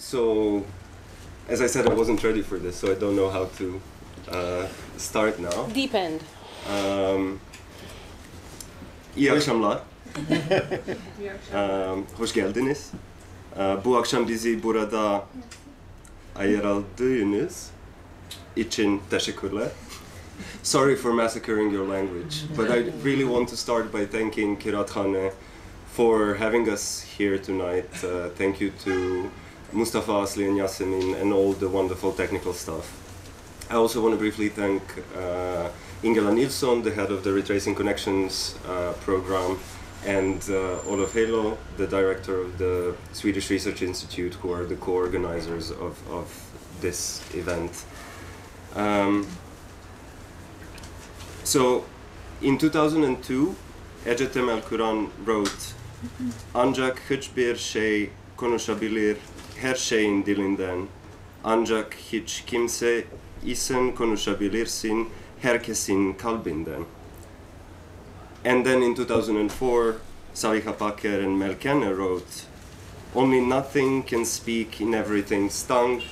So, as I said, I wasn't ready for this, so I don't know how to start now. Deep end. İyi akşamlar. Hoş geldiniz. Bu akşam bizi burada ayırdığınız için teşekkürler. Sorry for massacring your language, but I really want to start by thanking Kıraathane for having us here tonight. Thank you to Mustafa, Asli, and Yasemin, and all the wonderful technical staff. I also want to briefly thank Ingela Nilsson, the head of the Retracing Connections program, and Olof Helo, the director of the Swedish Research Institute, who are the co-organizers of this event. So, in 2002, Ece Temel Kur'an wrote, "Ancak hiçbir şey konuşabilir her şeyin dilinden, ancak hiç kimse isen konuşabilirsin herkesin kalbinden." And then in 2004, Saviha Paker and Melkene wrote, "Only nothing can speak in everything's tongue,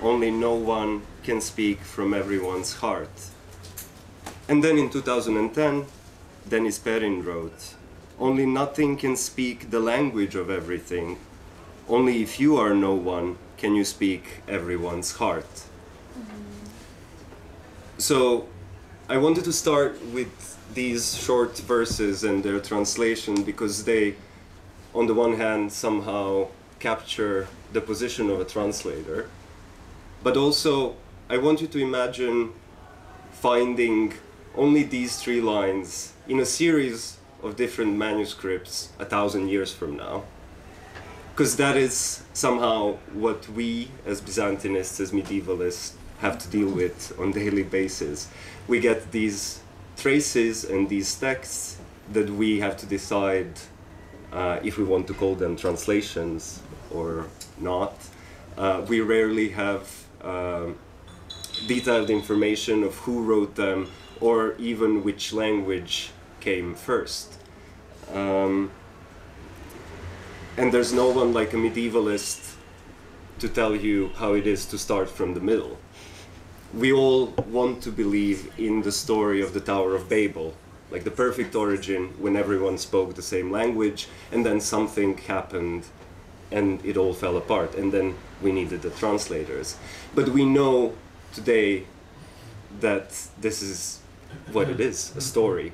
only no one can speak from everyone's heart." And then in 2010, Denis Perrin wrote, "Only nothing can speak the language of everything, only if you are no one can you speak everyone's heart." So I wanted to start with these short verses and their translation because they, on the one hand, somehow capture the position of a translator, but also I want you to imagine finding only these 3 lines in a series of different manuscripts 1,000 years from now. Because that is somehow what we as Byzantinists, as medievalists, have to deal with on a daily basis. We get these traces and these texts that we have to decide if we want to call them translations or not. We rarely have detailed information of who wrote them or even which language came first. And there's no one like a medievalist to tell you how it is to start from the middle. We all want to believe in the story of the Tower of Babel, like the perfect origin when everyone spoke the same language and then something happened and it all fell apart and then we needed the translators. But we know today that this is what it is, a story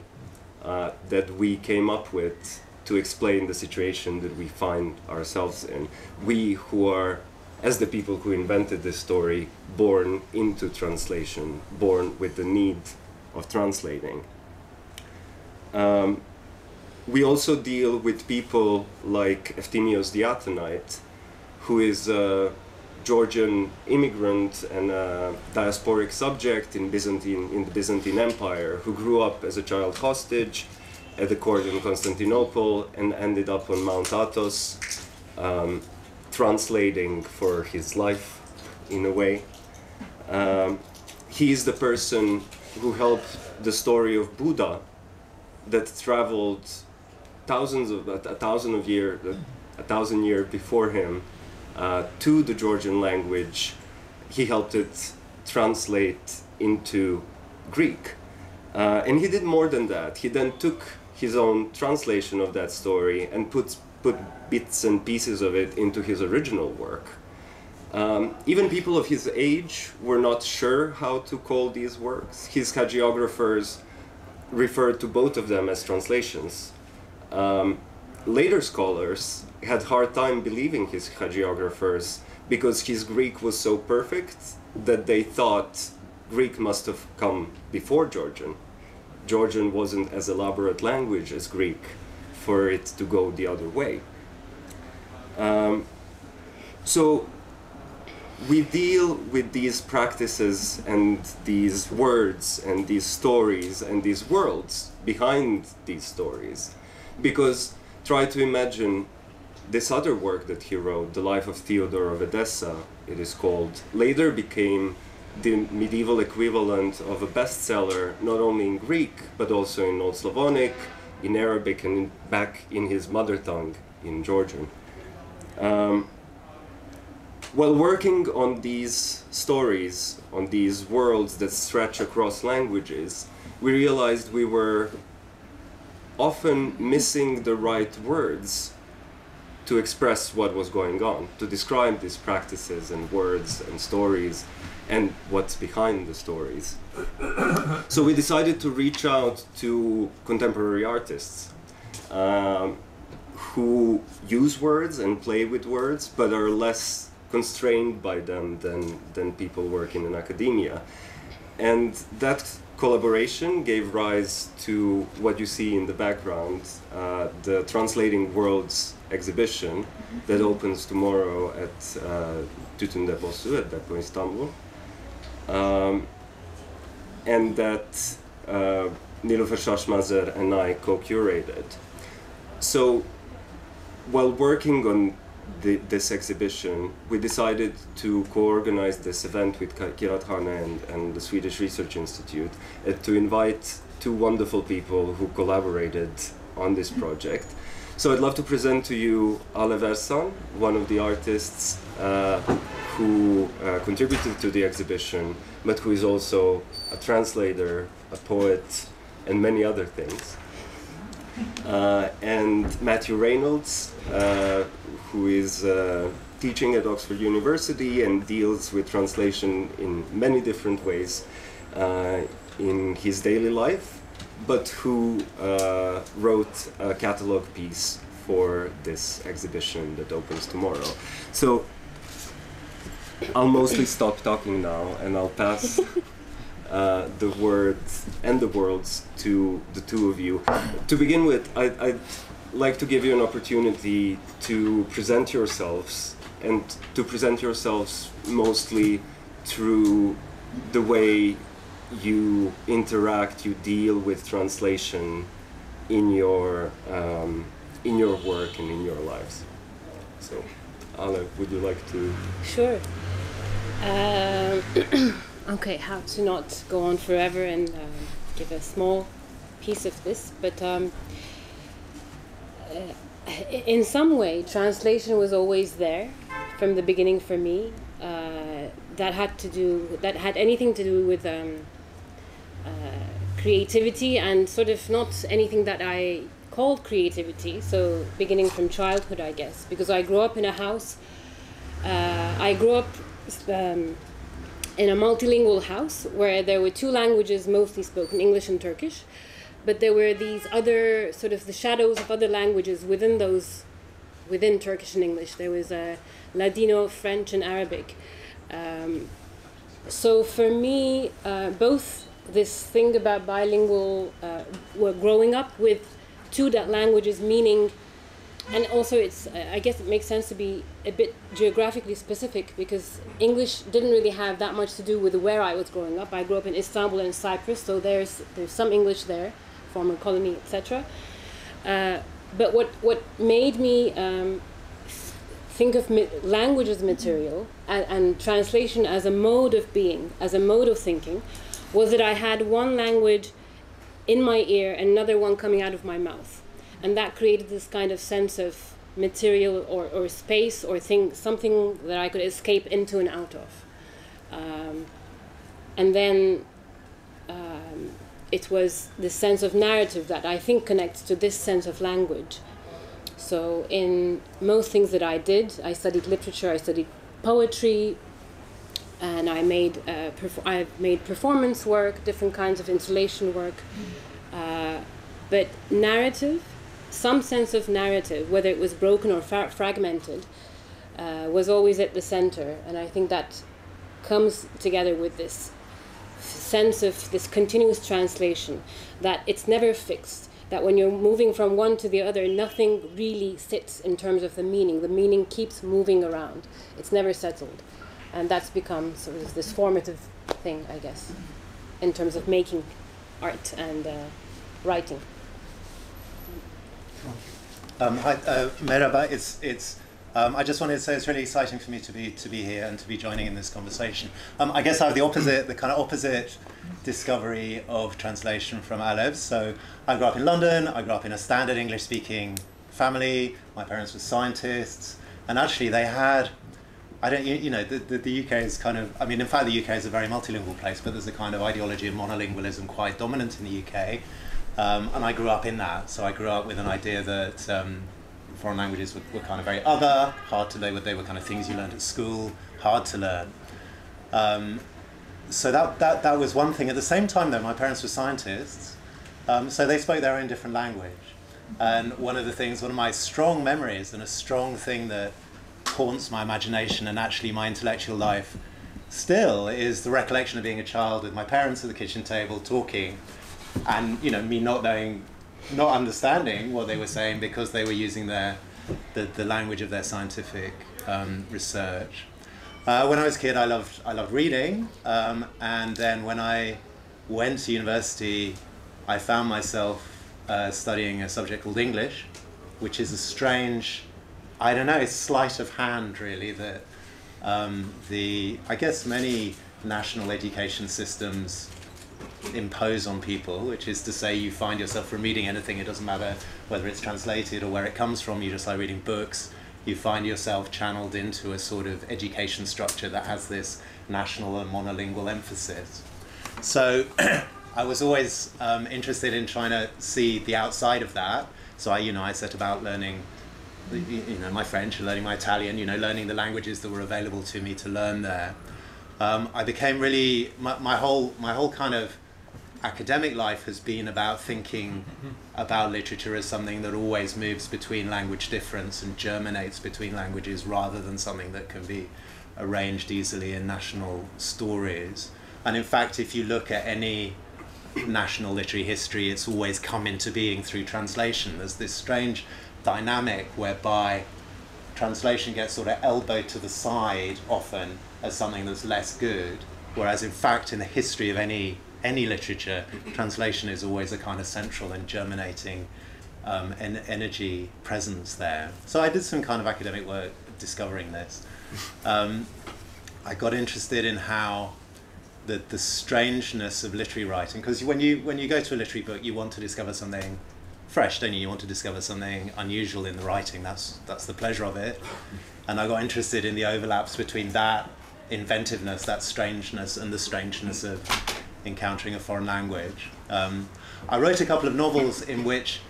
that we came up with to explain the situation that we find ourselves in. We who are, as the people who invented this story, born into translation, born with the need of translating. We also deal with people like Efthymios the Athonite, who is a Georgian immigrant and a diasporic subject in the Byzantine Empire, who grew up as a child hostage at the court in Constantinople and ended up on Mount Athos, translating for his life in a way. He is the person who helped the story of Buddha that traveled a thousand years before him to the Georgian language. He helped it translate into Greek. And he did more than that. He then took his own translation of that story and put bits and pieces of it into his original work. Even people of his age were not sure how to call these works. His hagiographers referred to both of them as translations. Later scholars had hard time believing his hagiographers because his Greek was so perfect that they thought Greek must have come before Georgian. Georgian wasn't as elaborate language as Greek for it to go the other way. So we deal with these practices and these words and these stories and these worlds behind these stories because try to imagine this other work that he wrote, The Life of Theodore of Edessa, it is called, later became the medieval equivalent of a bestseller, not only in Greek, but also in Old Slavonic, in Arabic, and back in his mother tongue, in Georgian. while working on these stories, on these worlds that stretch across languages, we realized we were often missing the right words to express what was going on, to describe these practices and words and stories and what's behind the stories. So we decided to reach out to contemporary artists who use words and play with words, but are less constrained by them than people working in academia. And that collaboration gave rise to what you see in the background, the Translating Worlds exhibition that opens tomorrow at Çeşitlilikler at Depo İstanbul. And that Nilüfer Şaşmazer and I co-curated. So while working on this exhibition, we decided to co-organize this event with Kirathane and the Swedish Research Institute to invite two wonderful people who collaborated on this project. So I'd love to present to you Alev Ersan, one of the artists who contributed to the exhibition, but who is also a translator, a poet, and many other things. And Matthew Reynolds, who is teaching at Oxford University and deals with translation in many different ways in his daily life, but who wrote a catalog piece for this exhibition that opens tomorrow. So I'll mostly stop talking now and I'll pass the words and the worlds to the two of you. To begin with, I'd like to give you an opportunity to present yourselves, and to present yourselves mostly through the way you interact, you deal with translation in your work and in your lives. So, Alev, would you like to? Sure. Okay, how to not go on forever and give a small piece of this, but in some way, translation was always there from the beginning for me. That had anything to do with creativity, and sort of not anything that I called creativity. So beginning from childhood, I guess, because I grew up in a house. I grew up in a multilingual house where there were two languages mostly spoken, English and Turkish, but there were these other sort of the shadows of other languages within Turkish and English. There was Ladino, French, and Arabic. So for me, both this thing about bilingual, growing up with two languages, meaning, and also it's, I guess it makes sense to be a bit geographically specific, because English didn't really have that much to do with where I was growing up. I grew up in Istanbul and Cyprus, so there's some English there, former colony, etc. But what made me think of language as material and translation as a mode of being, as a mode of thinking, was that I had one language in my ear and another one coming out of my mouth. And that created this kind of sense of material or space or thing, something that I could escape into and out of. And then it was the sense of narrative that I think connects to this sense of language. So in most things that I did, I studied literature, I studied poetry, and I made performance work, different kinds of installation work. But narrative, some sense of narrative, whether it was broken or fragmented, was always at the center. And I think that comes together with this sense of this continuous translation, that it's never fixed, that when you're moving from one to the other, nothing really sits in terms of the meaning. The meaning keeps moving around. It's never settled. And that's become sort of this formative thing, I guess, in terms of making art and writing. Hi, Merhaba. I just wanted to say it's really exciting for me to be here and to be joining in this conversation. I guess I have the kind of opposite discovery of translation from Alev. So I grew up in London. I grew up in a standard English-speaking family. My parents were scientists, and actually they had I don't, you know, the UK is kind of, I mean, in fact, the UK is a very multilingual place, but there's a kind of ideology of monolingualism quite dominant in the UK. And I grew up in that. So I grew up with an idea that foreign languages were kind of very other, hard to learn. They were kind of things you learned at school, hard to learn. So that was one thing. At the same time, though, my parents were scientists, so they spoke their own different language. And one of my strong memories and a strong thing that haunts my imagination and actually my intellectual life still is the recollection of being a child with my parents at the kitchen table talking, and you know, me not understanding what they were saying because they were using the language of their scientific research. When I was a kid, I loved reading, and then when I went to university, I found myself studying a subject called English, which is a strange, I don't know, sleight of hand really, that I guess many national education systems impose on people, which is to say you find yourself from reading anything, it doesn't matter whether it's translated or where it comes from, you just like reading books, you find yourself channeled into a sort of education structure that has this national and monolingual emphasis. So I was always interested in trying to see the outside of that. So I set about learning, my French and learning my Italian, learning the languages that were available to me to learn there. I became really, my whole kind of academic life has been about thinking about literature as something that always moves between language difference and germinates between languages rather than something that can be arranged easily in national stories. And in fact, if you look at any national literary history, it's always come into being through translation. There's this strange dynamic whereby translation gets sort of elbowed to the side often as something that's less good, whereas in fact in the history of any literature, translation is always a kind of central and germinating energy presence there. So I did some kind of academic work discovering this. I got interested in how the strangeness of literary writing, because when you go to a literary book, you want to discover something fresh, don't you? You want to discover something unusual in the writing. That's the pleasure of it. And I got interested in the overlaps between that inventiveness, that strangeness, and the strangeness of encountering a foreign language. I wrote a couple of novels in which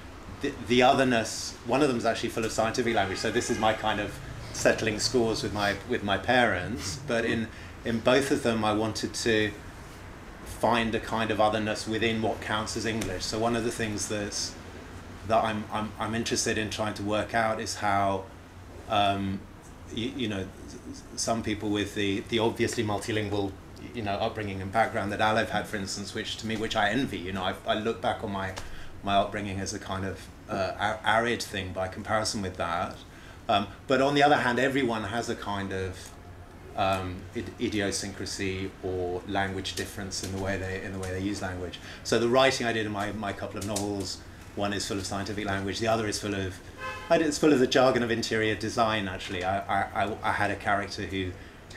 the otherness, one of them is actually full of scientific language, so this is my kind of settling scores with my parents, but in both of them I wanted to find a kind of otherness within what counts as English. So one of the things that I'm interested in trying to work out is how some people with the obviously multilingual upbringing and background that Alev had, for instance, which I envy. I look back on my upbringing as a kind of arid thing by comparison with that. But on the other hand, everyone has a kind of idiosyncrasy or language difference in the way they use language. So the writing I did in my couple of novels, one is full of scientific language, the other is full of the jargon of interior design. Actually, I had a character who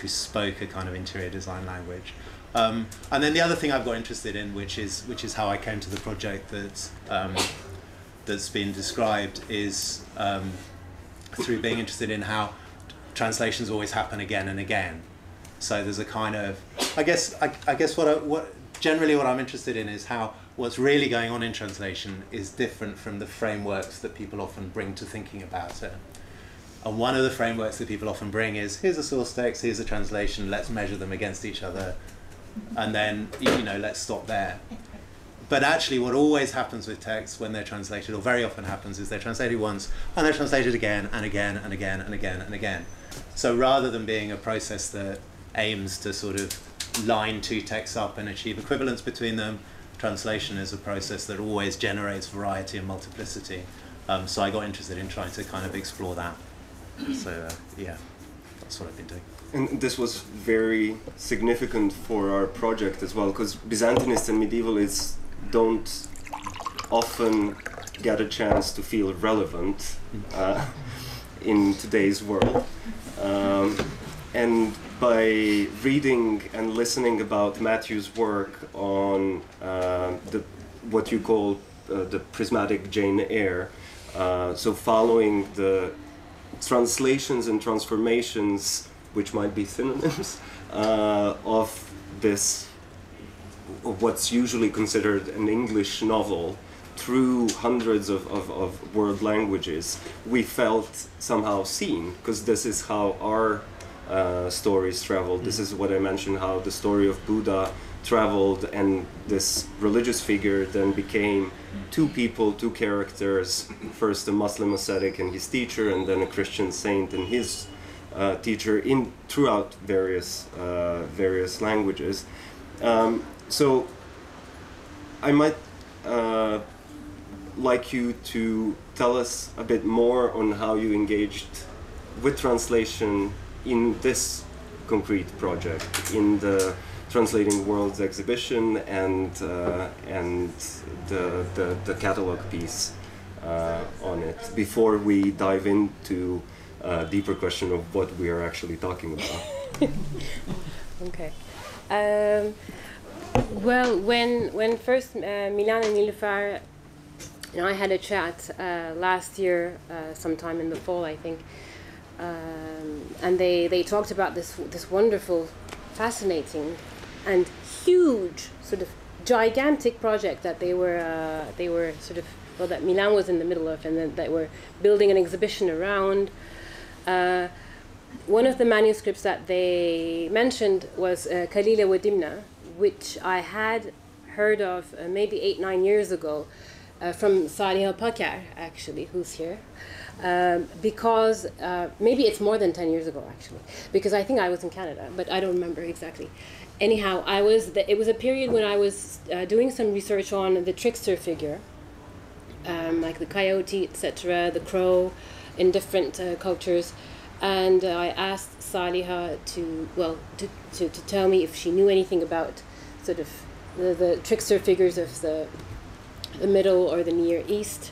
spoke a kind of interior design language. And then the other thing I've got interested in, which is how I came to the project that's been described, is through being interested in how translations always happen again and again. So there's a kind of, I guess what generally what I'm interested in is how what's really going on in translation is different from the frameworks that people often bring to thinking about it. And one of the frameworks that people often bring is, here's a source text, here's a translation, let's measure them against each other, and then, let's stop there. But actually what always happens with texts when they're translated, or very often happens, is they're translated once, and they're translated again, and again, and again, and again, and again. So rather than being a process that aims to sort of line two texts up and achieve equivalence between them, translation is a process that always generates variety and multiplicity. So I got interested in trying to kind of explore that. So yeah, that's what I've been doing. And this was very significant for our project as well, because Byzantinists and medievalists don't often get a chance to feel relevant in today's world. And by reading and listening about Matthew's work on what you call the prismatic Jane Eyre, so following the translations and transformations which might be synonyms, of this, of what's usually considered an English novel, through hundreds of world languages, we felt somehow seen, because this is how our stories traveled. This is what I mentioned, how the story of Buddha traveled, and this religious figure then became two people, two characters, first a Muslim ascetic and his teacher, and then a Christian saint and his teacher, in throughout various languages. So I might like you to tell us a bit more on how you engaged with translation in this concrete project, in the Translating Worlds exhibition and the catalog piece on it, before we dive into a deeper question of what we are actually talking about. Okay. Well, when first Milan and Nilüfer and I had a chat last year, sometime in the fall, I think, and they talked about this wonderful, fascinating, and huge, sort of gigantic project that they were sort of, well, that Milan was in the middle of, and that they were building an exhibition around. One of the manuscripts that they mentioned was Kalila Wadimna, which I had heard of maybe 8-9 years ago from Saliha Pakar, actually, who's here. Because maybe it's more than 10 years ago, actually, because I think I was in Canada, but I don't remember exactly. Anyhow, it was a period when I was doing some research on the trickster figure, like the coyote, etc., the crow, in different cultures, and I asked Saliha to tell me if she knew anything about sort of the trickster figures of the Middle or the Near East.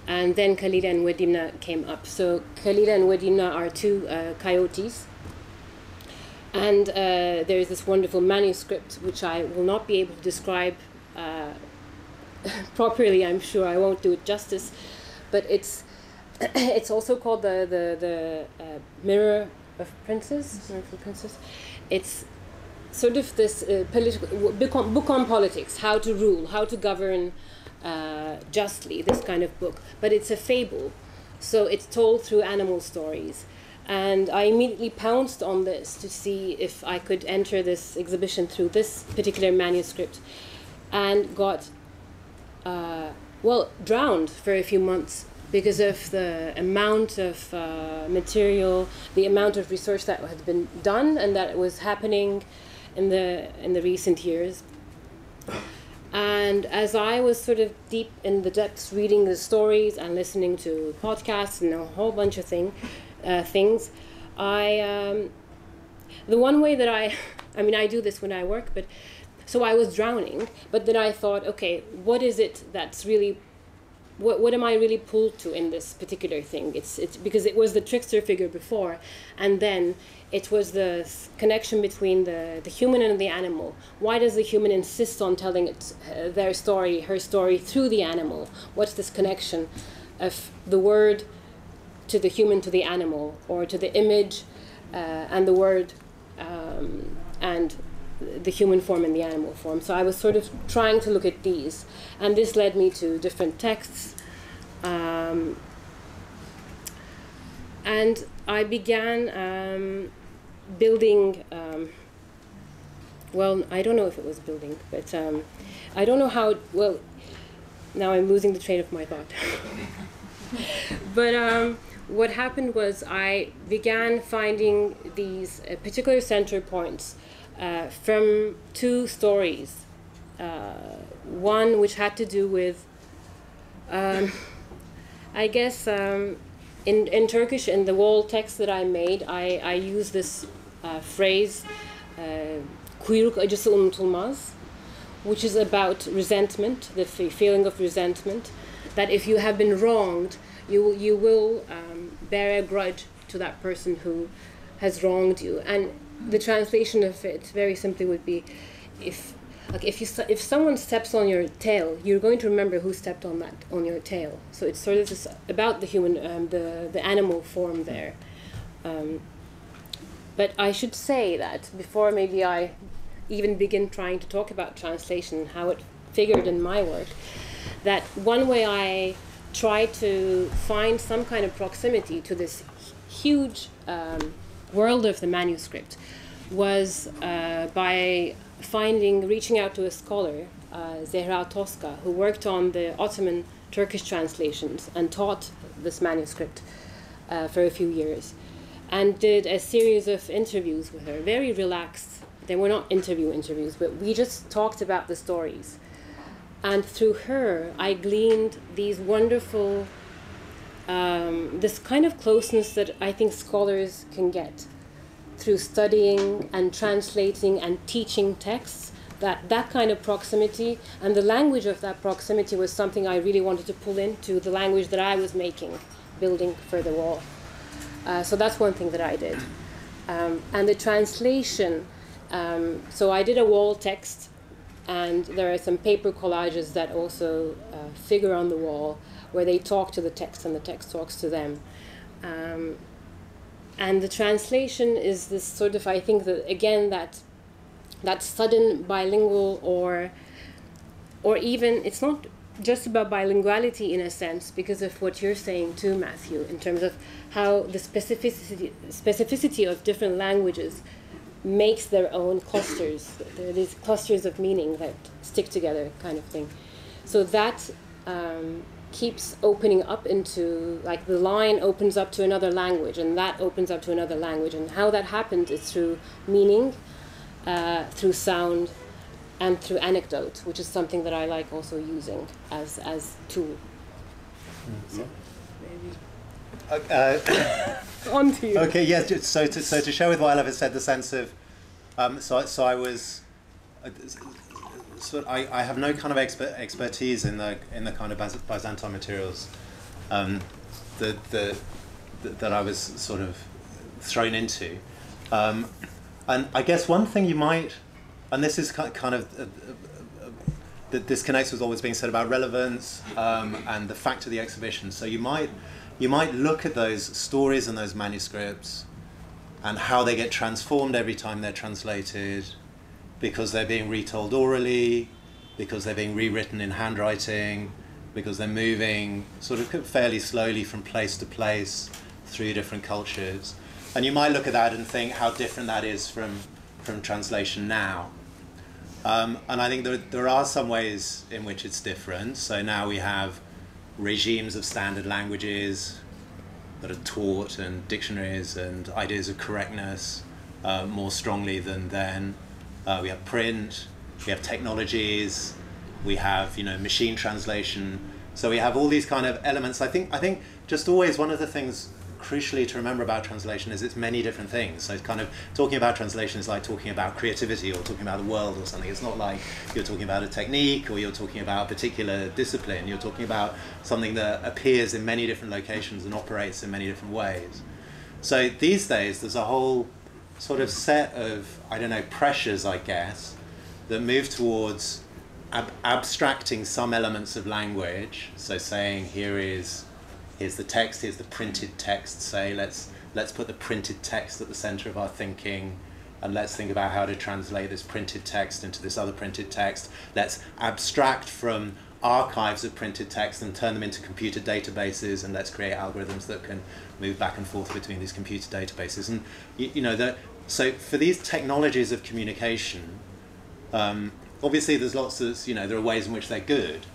And then Kalila and Wadimna came up. So Kalila and Wadimna are two coyotes. And there is this wonderful manuscript, which I will not be able to describe properly, I'm sure. I won't do it justice. But it's also called the Mirror of Princes. Mirror of Princes. It's sort of this political book on politics, how to rule, how to govern justly, this kind of book. But it's a fable, so it's told through animal stories. And I immediately pounced on this to see if I could enter this exhibition through this particular manuscript, and got drowned for a few months because of the amount of material, the amount of research that had been done and that was happening in the recent years. And as I was sort of deep in the depths reading the stories and listening to podcasts and a whole bunch of things, the one way that I do this when I work, but so I was drowning, but then I thought, okay, what is it that's really, what am I really pulled to in this particular thing? It's because it was the trickster figure before, and then it was the connection between the human and the animal. Why does the human insist on telling her story through the animal? What's this connection of the word to the human, to the animal, or to the image and the word and the human form and the animal form? So I was sort of trying to look at these, and this led me to different texts. And I began building, I don't know if it was building, but I don't know how, now I'm losing the train of my thought. But what happened was I began finding these particular center points from two stories. One which had to do with, I guess, in Turkish, in the wall text that I made, I use this phrase, kuyruk acısı unutulmaz, which is about resentment, the feeling of resentment, that if you have been wronged, you will bear a grudge to that person who has wronged you. And the translation of it, very simply, would be, if someone steps on your tail, you're going to remember who stepped on your tail. So it's sort of this, about the human, the animal form there. But I should say that before maybe I even begin trying to talk about translation and how it figured in my work, that one way I try to find some kind of proximity to this huge world of the manuscript was by reaching out to a scholar, Zehra Toska, who worked on the Ottoman Turkish translations and taught this manuscript for a few years, and did a series of interviews with her, very relaxed. They were not interviews, but we just talked about the stories. And through her, I gleaned these wonderful, this kind of closeness that I think scholars can get through studying and translating and teaching texts, that kind of proximity, and the language of that proximity was something I really wanted to pull into the language that I was making, building for the wall. So that's one thing that I did. And the translation, so I did a wall text, and there are some paper collages that also figure on the wall where they talk to the text and the text talks to them. And the translation is this sort of, I think, that again, that sudden bilingual or even, it's not just about bilinguality in a sense, because of what you're saying too, Matthew, in terms of how the specificity of different languages makes their own clusters. There are these clusters of meaning that stick together, kind of thing. So that keeps opening up into, like, the line opens up to another language, and that opens up to another language. And how that happens is through meaning, through sound, and through anecdote, which is something that I like also using as tool. So, on to you. Okay, yes. So to share with what Alev has said, the sense of, so I was, I have no kind of expertise in the kind of Byzantine materials that I was sort of thrown into, and I guess one thing you might, and this is kind of that this connects with what was being said about relevance and the fact of the exhibition. So you might look at those stories and those manuscripts and how they get transformed every time they're translated, because they're being retold orally, because they're being rewritten in handwriting, because they're moving sort of fairly slowly from place to place through different cultures. And you might look at that and think how different that is from translation now. And I think there are some ways in which it's different. So now we have regimes of standard languages that are taught, and dictionaries and ideas of correctness more strongly than then. We have print, we have technologies, we have machine translation. So we have all these kind of elements. I think just always one of the things crucially to remember about translation is it's many different things. So it's kind of talking about translation is like talking about creativity or talking about the world or something. It's not like you're talking about a technique or you're talking about a particular discipline. You're talking about something that appears in many different locations and operates in many different ways. So these days there's a whole sort of set of, pressures, I guess, that move towards abstracting some elements of language. So saying here's the text, here's the printed text, say let's put the printed text at the center of our thinking, and let's think about how to translate this printed text into this other printed text. Let's abstract from archives of printed text and turn them into computer databases, and let's create algorithms that can move back and forth between these computer databases. And so for these technologies of communication, obviously there's lots of, there are ways in which they're good.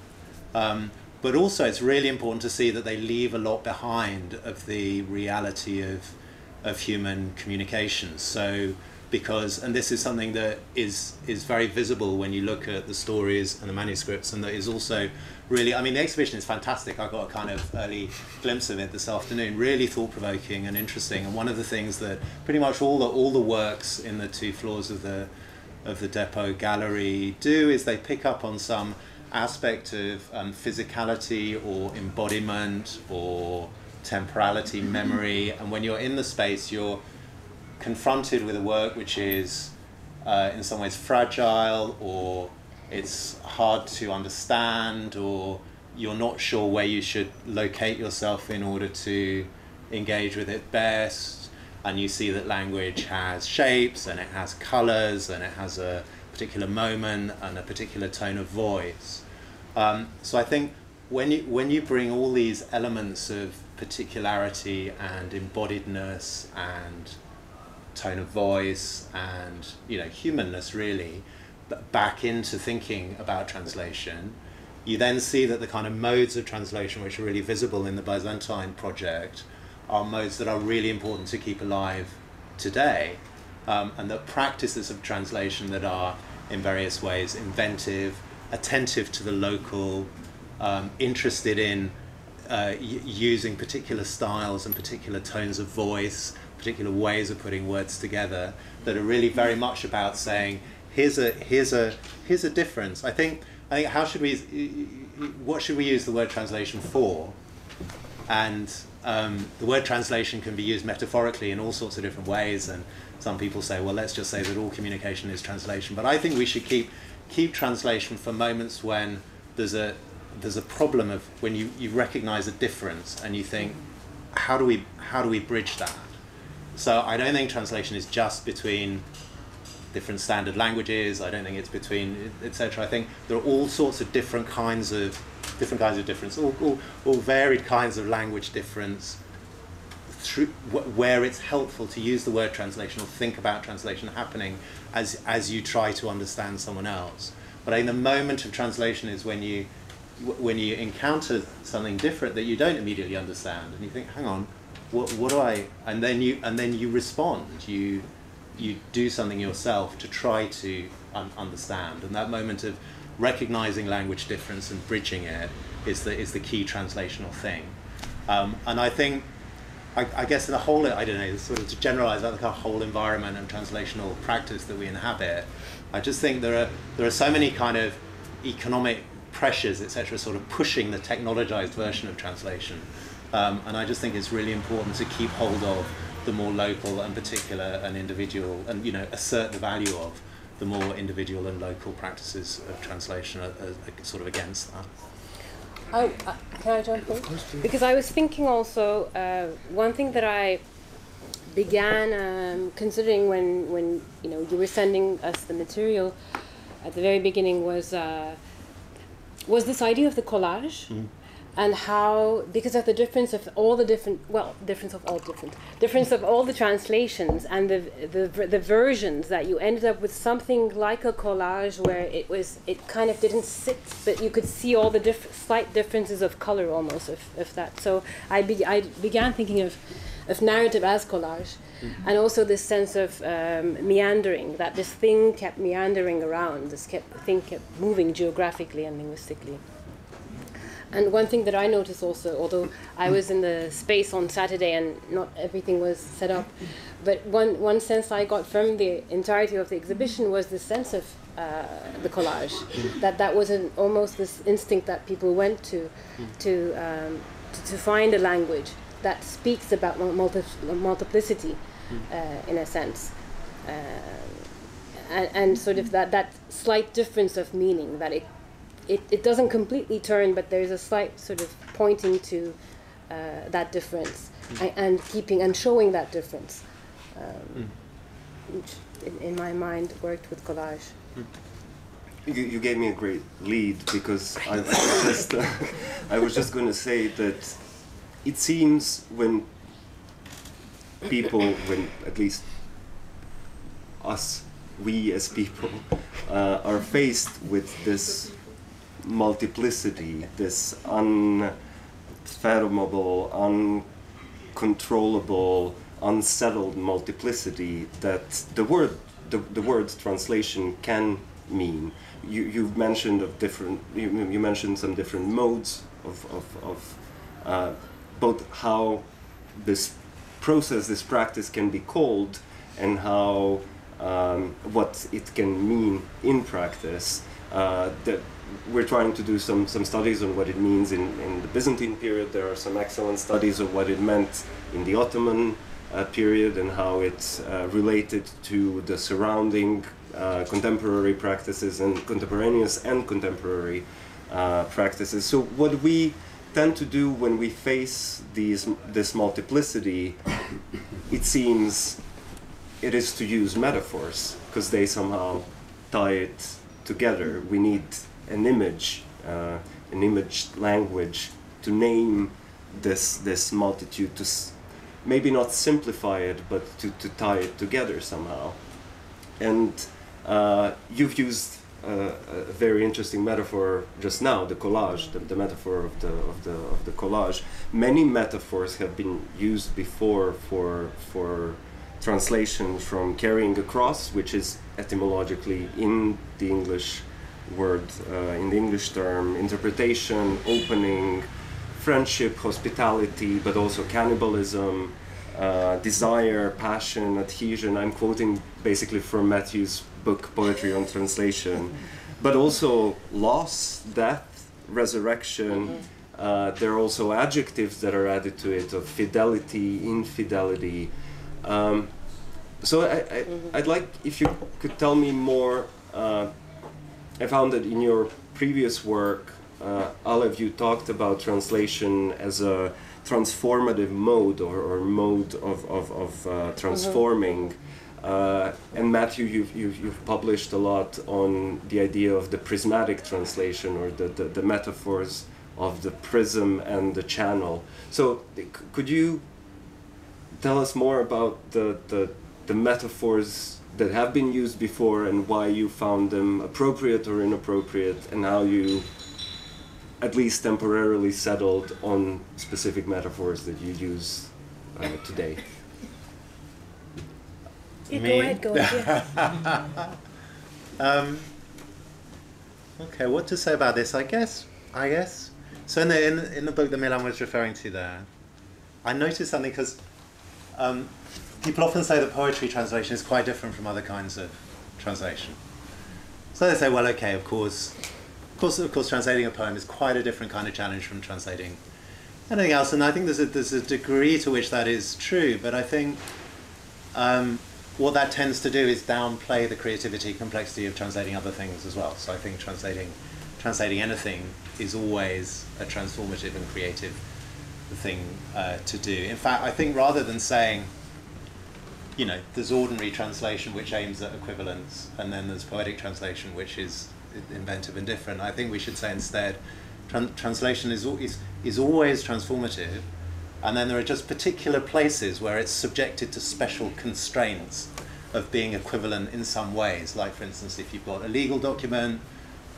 But also it's really important to see that they leave a lot behind of the reality of human communications. So and this is something that is very visible when you look at the stories and the manuscripts, and that is also really, the exhibition is fantastic. I got a kind of early glimpse of it this afternoon, really thought-provoking and interesting. And one of the things that pretty much all the works in the 2 floors of the Depot gallery do is they pick up on some aspect of physicality or embodiment or temporality, memory, and when you're in the space you're confronted with a work which is in some ways fragile, or it's hard to understand, or you're not sure where you should locate yourself in order to engage with it best. and you see that language has shapes and it has colours and it has a particular moment and a particular tone of voice. So I think when you bring all these elements of particularity and embodiedness and tone of voice and humanness really back into thinking about translation, you then see that the kind of modes of translation which are really visible in the Byzantine project are modes that are really important to keep alive today, and that practices of translation that are in various ways inventive, attentive to the local, interested in using particular styles and particular tones of voice, particular ways of putting words together, that are really very much about saying, here's a difference. I think what should we use the word translation for? And the word translation can be used metaphorically in all sorts of different ways, and some people say, well, let's just say that all communication is translation. But I think we should keep translation for moments when there's a problem of when you recognize a difference and you think, how do we bridge that? So I don't think translation is just between different standard languages. I don't think it's between etc. I think there are all sorts of different kinds of difference, all varied kinds of language difference, where it's helpful to use the word translation or think about translation happening as you try to understand someone else. But I think the moment of translation is when you encounter something different that you don't immediately understand, and you think, hang on, what do I? And then you respond. You do something yourself to try to understand, and that moment of recognizing language difference and bridging it is the key translational thing. And I think, I guess the whole, I don't know, sort of to generalize about the kind of whole environment and translational practice that we inhabit, I just think there are so many kind of economic pressures, etc., sort of pushing the technologized version of translation. And I just think it's really important to keep hold of the more local and particular and individual, and assert the value of the more individual and local practices of translation are sort of against that. Can I jump in? Because I was thinking also, one thing that I began considering when you were sending us the material at the very beginning was this idea of the collage. Mm. And how, because of the difference of all the translations and the versions, that you ended up with something like a collage where it kind of didn't sit, but you could see all the slight differences of color almost of that. So I began thinking of narrative as collage, mm-hmm. and also this sense of meandering, that this thing kept meandering around, thing kept moving geographically and linguistically. And one thing that I noticed also, although I was in the space on Saturday and not everything was set up, but one sense I got from the entirety of the exhibition was the sense of the collage, that was almost this instinct that people went to find a language that speaks about multiplicity, in a sense, and sort of that slight difference of meaning, that it doesn't completely turn, but there's a slight sort of pointing to that difference, and keeping and showing that difference, which in my mind worked with collage. You gave me a great lead, because I was just going to say that it seems when at least us, we as people, are faced with this multiplicity, this unfathomable, uncontrollable, unsettled multiplicity that the word translation can mean. You mentioned you mentioned some different modes of both how this process, this practice can be called, and how what it can mean in practice. That we're trying to do some studies on what it means in the Byzantine period. There are some excellent studies of what it meant in the Ottoman period, and how it's related to the surrounding contemporary practices and contemporaneous and contemporary practices. So what we tend to do when we face this multiplicity, it seems it is to use metaphors, because they somehow tie it together. We need an image language to name this multitude, to maybe not simplify it, but to tie it together somehow. And you've used a very interesting metaphor just now, the collage, the metaphor of the collage. Many metaphors have been used before for translation from carrying across, which is etymologically in the English word, in the English term, interpretation, opening, friendship, hospitality, but also cannibalism, desire, passion, adhesion. I'm quoting basically from Matthew's book, Poetry on Translation, but also loss, death, resurrection. There are also adjectives that are added to it of fidelity, infidelity. So I'd like if you could tell me more. I found that in your previous work, Alev, you talked about translation as a transformative mode or mode of transforming. And Matthew, you've published a lot on the idea of the prismatic translation, or the metaphors of the prism and the channel. So could you tell us more about the metaphors that have been used before and why you found them appropriate or inappropriate, and how you at least temporarily settled on specific metaphors that you use today? Yeah, go ahead. Yeah. Okay, what to say about this? I guess. So in the book that Milan was referring to there, I noticed something, because people often say that poetry translation is quite different from other kinds of translation. So they say, well, okay, of course, translating a poem is quite a different kind of challenge from translating anything else. And I think there's a degree to which that is true, but I think what that tends to do is downplay the creativity, complexity of translating other things as well. So I think translating anything is always a transformative and creative thing to do. In fact, I think rather than saying, there's ordinary translation which aims at equivalence, and then there's poetic translation which is inventive and different, I think we should say instead, translation is always transformative, and then there are just particular places where it's subjected to special constraints of being equivalent in some ways. Like, for instance, if you've got a legal document,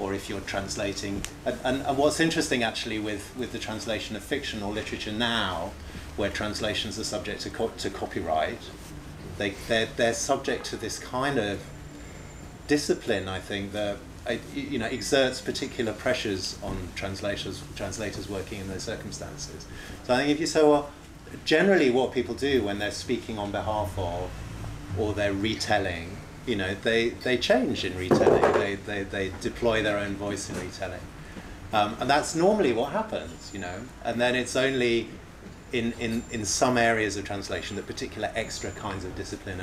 or if you're translating. And what's interesting, actually, with the translation of fiction or literature now, where translations are subject to copyright, they're subject to this kind of discipline, I think, that exerts particular pressures on translators working in those circumstances. So I think if you say, well, generally what people do when they're speaking on behalf of, or they're retelling, they change in retelling. They deploy their own voice in retelling, and that's normally what happens, And then it's only in some areas of translation that particular extra kinds of discipline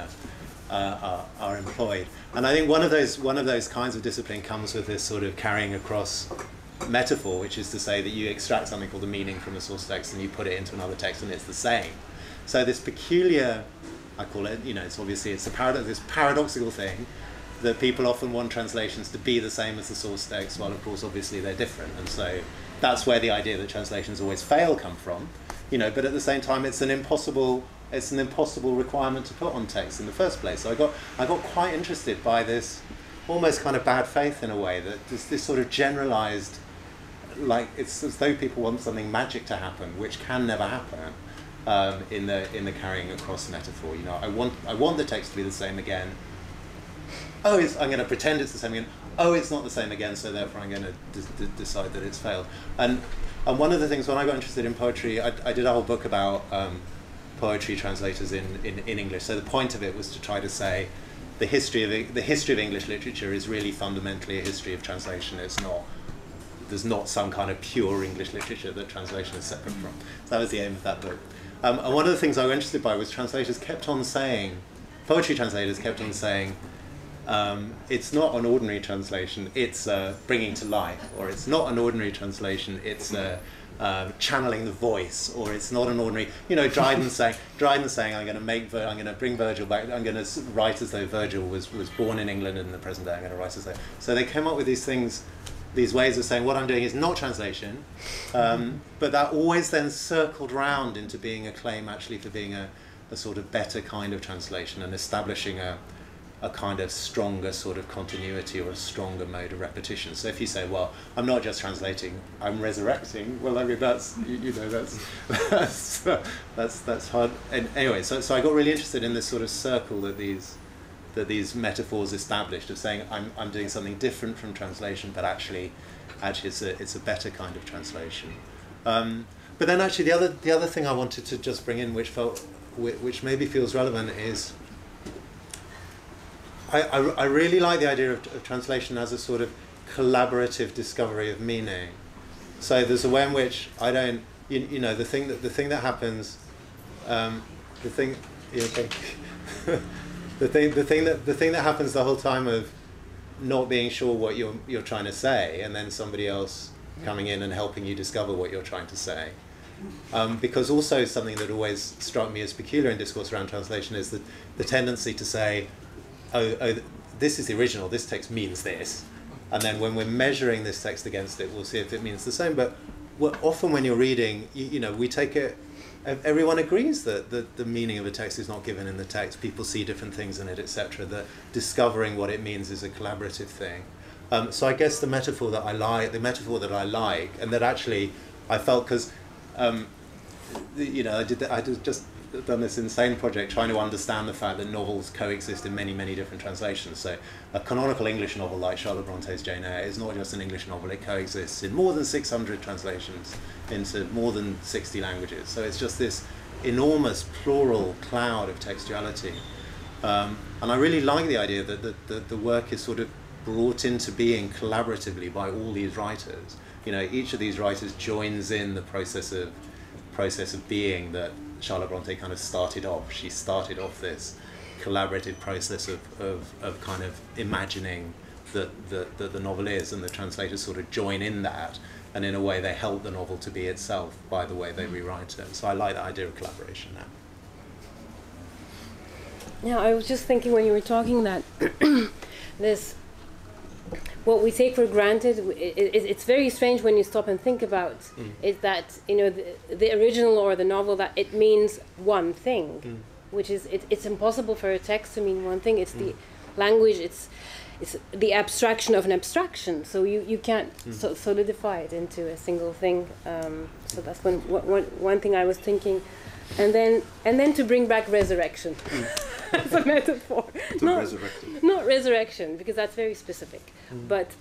are employed. And I think one of those kinds of discipline comes with this sort of carrying across metaphor, which is to say that you extract something called a meaning from a source text and you put it into another text and it's the same. So this peculiar, I call it, it's obviously this paradoxical thing that people often want translations to be the same as the source text, while of course obviously they're different. And so that's where the idea that translations always fail come from. But at the same time, it's an impossible requirement to put on text in the first place. So I got quite interested by this almost kind of bad faith in a way, that this sort of generalized, like it's as though people want something magic to happen, which can never happen in the carrying across metaphor. I want the text to be the same again. I'm going to pretend it's the same again. It's not the same again, so therefore I'm going to decide that it's failed. And one of the things, when I got interested in poetry, I did a whole book about poetry translators in English. So the point of it was to try to say the history of English literature is really fundamentally a history of translation. There's not some kind of pure English literature that translation is separate from. So that was the aim of that book. And one of the things I was interested by was poetry translators kept on saying, it's not an ordinary translation, it's bringing to life, or it's not an ordinary translation, it's channeling the voice, or it's not an ordinary, you know, Dryden saying, I'm going to bring Virgil back, I'm going to write as though Virgil was born in England in the present day, I'm going to write as though. So they came up with these things, these ways of saying what I'm doing is not translation, but that always then circled round into being a claim actually for being a sort of better kind of translation and establishing a kind of stronger sort of continuity or a stronger mode of repetition. So if you say, well, I'm not just translating, I'm resurrecting, well, I mean, that's, you know, that's hard. And anyway, so I got really interested in this sort of circle that these metaphors established of saying I'm doing something different from translation, but actually it's a better kind of translation. But then actually the other thing I wanted to just bring in, which maybe feels relevant, is I really like the idea of translation as a sort of collaborative discovery of meaning. So there's a way in which I don't, you know, the thing that happens, the thing that happens the whole time of not being sure what you're trying to say, and then somebody else coming in and helping you discover what you're trying to say. Because also something that always struck me as peculiar in discourse around translation is the tendency to say, oh, this is the original, this text means this. And then when we're measuring this text against it, we'll see if it means the same. But often when you're reading, you know, we take it, everyone agrees that the meaning of a text is not given in the text. People see different things in it, etc. That discovering what it means is a collaborative thing. So I guess the metaphor that I like, and that actually I felt, because, you know, I just done this insane project trying to understand the fact that novels coexist in many, many different translations. So a canonical English novel like Charlotte Bronte's Jane Eyre is not just an English novel, it coexists in more than 600 translations into more than 60 languages. So it's just this enormous plural cloud of textuality. And I really like the idea that the work is sort of brought into being collaboratively by all these writers. You know, each of these writers joins in the process of being that Charlotte Bronte kind of started off. She started off this collaborative process of kind of imagining that the novel is, and the translators sort of join in that, and in a way they help the novel to be itself by the way they rewrite it. So I like that idea of collaboration now. Yeah, I was just thinking when you were talking that this, what we take for granted, it's very strange when you stop and think about is that, you know, the original or the novel, that it means one thing, which is, it's impossible for a text to mean one thing. It's the language, it's the abstraction of an abstraction, so you can't solidify it into a single thing. So that's one thing I was thinking. And then to bring back resurrection as a metaphor. Not resurrection, because that's very specific. But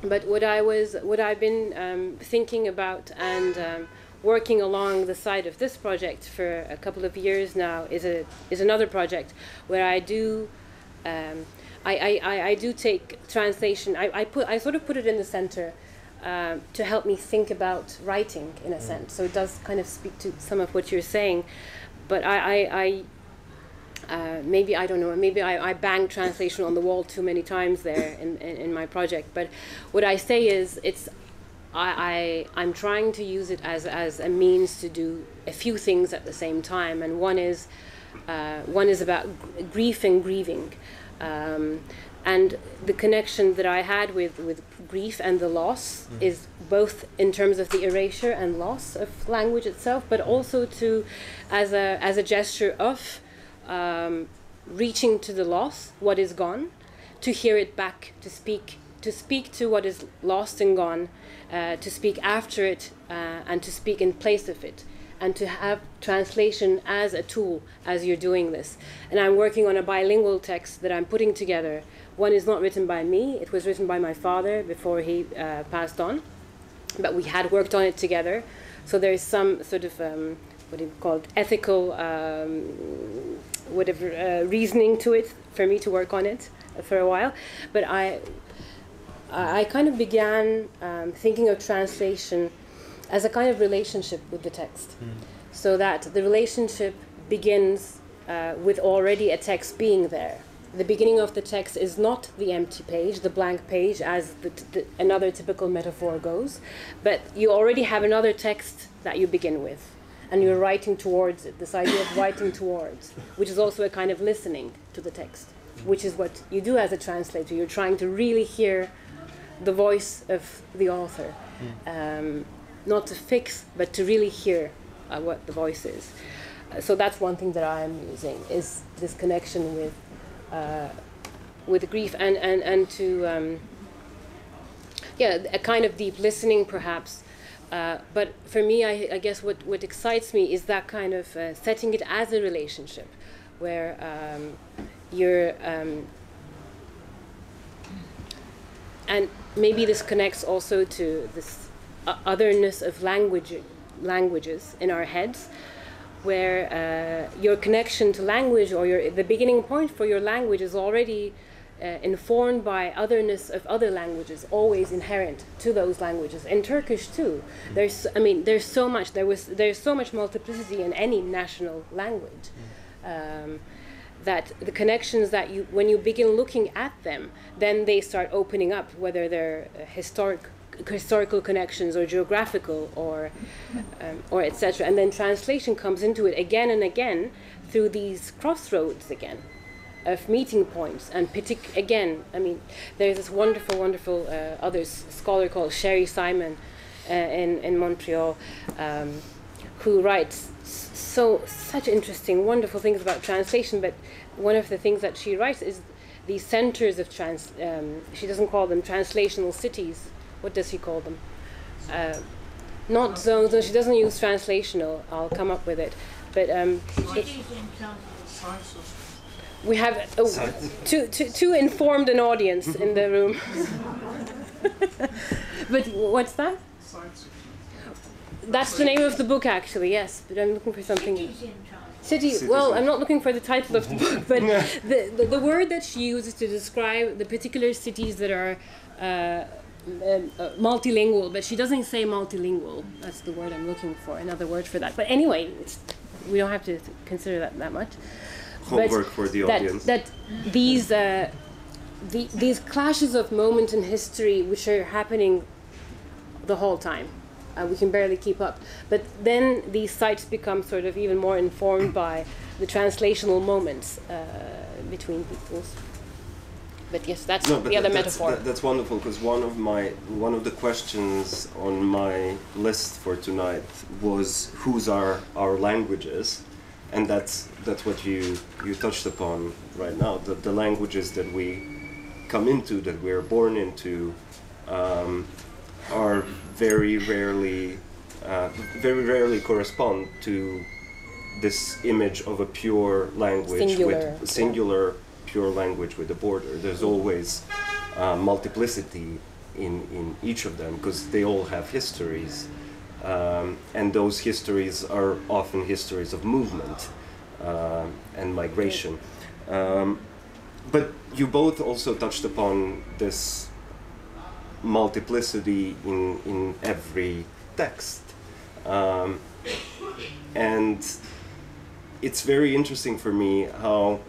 what I've been thinking about and working along the side of this project for a couple of years now is another project where I do I do take translation. I sort of put it in the center. To help me think about writing, in a sense. So it does kind of speak to some of what you're saying. But maybe, I don't know, maybe I bang translation on the wall too many times there in my project. But what I say is, I'm trying to use it as a means to do a few things at the same time. And one is about grief and grieving. And the connection that I had with grief and the loss is both in terms of the erasure and loss of language itself, but also as a gesture of reaching to the loss, what is gone, to hear it back, to speak to what is lost and gone, to speak after it, and to speak in place of it, and to have translation as a tool as you're doing this. And I'm working on a bilingual text that I'm putting together. One is not written by me, it was written by my father before he passed on, but we had worked on it together. So there's some sort of, what do you call it, ethical, reasoning to it for me to work on it for a while. But I kind of began thinking of translation as a kind of relationship with the text. So that the relationship begins with already a text being there. the beginning of the text is not the empty page, the blank page, as another typical metaphor goes, but you already have another text that you begin with, and you're writing towards it, this idea of writing towards, which is also a kind of listening to the text, which is what you do as a translator. You're trying to really hear the voice of the author, not to fix, but to really hear what the voice is. So that's one thing that I'm using, is this connection with grief and to a kind of deep listening perhaps. But for me, I guess what excites me is that kind of setting it as a relationship, where you're and maybe this connects also to this otherness of languages in our heads, where your connection to language, or the beginning point for your language, is already informed by otherness of other languages, always inherent to those languages. In Turkish too, there's so much multiplicity in any national language, that the connections that when you begin looking at them, then they start opening up, whether they're historical connections or geographical or etc. And then translation comes into it again and again through these crossroads again of meeting points. And there's this wonderful other scholar called Sherry Simon in Montreal, who writes such interesting, wonderful things about translation. But one of the things that she writes is these centers of she doesn't call them translational cities. What does she call them? Not zones. No, she doesn't use translational. I'll come up with it. But we have too informed an audience in the room. But what's that? That's the name of the book, actually. Yes, but I'm looking for something. City. Well, I'm not looking for the title of the book, but the word that she uses to describe the particular cities that are multilingual, but she doesn't say multilingual. That's the word I'm looking for, another word for that. But anyway, we don't have to consider that much. Homework for the audience. That these clashes of moment in history, which are happening the whole time. We can barely keep up. But then these sites become sort of even more informed by the translational moments between peoples. But yes, that's the other metaphor. That's wonderful, because one of the questions on my list for tonight was whose are our languages, and that's what you touched upon right now. The languages that we come into, that we're born into, are very rarely correspond to this image of a pure language, singular pure language with a border. There's always multiplicity in each of them, because they all have histories, and those histories are often histories of movement and migration. But you both also touched upon this multiplicity in every text, and it's very interesting for me how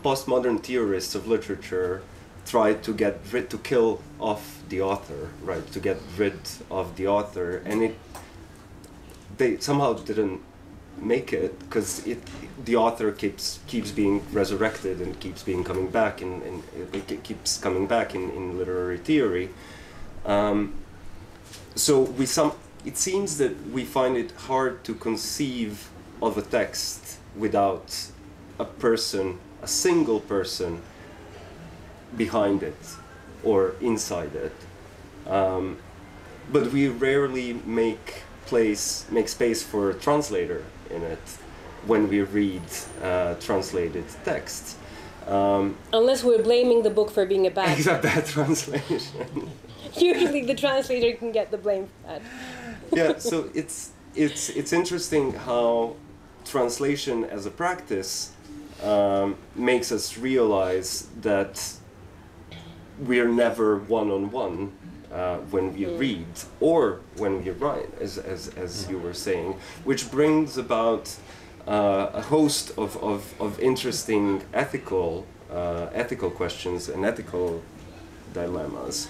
postmodern theorists of literature try to kill off the author, right? To get rid of the author, and they somehow didn't make it, because the author keeps being resurrected and keeps coming back in literary theory. It seems that we find it hard to conceive of a text without a single person behind it or inside it. But we rarely make space for a translator in it when we read translated text. Unless we're blaming the book for being a bad translation. Usually the translator can get the blame for that. Yeah, so it's interesting how translation as a practice makes us realize that we're never one-on-one when we read or when we write, as you were saying, which brings about a host of interesting ethical questions and ethical dilemmas.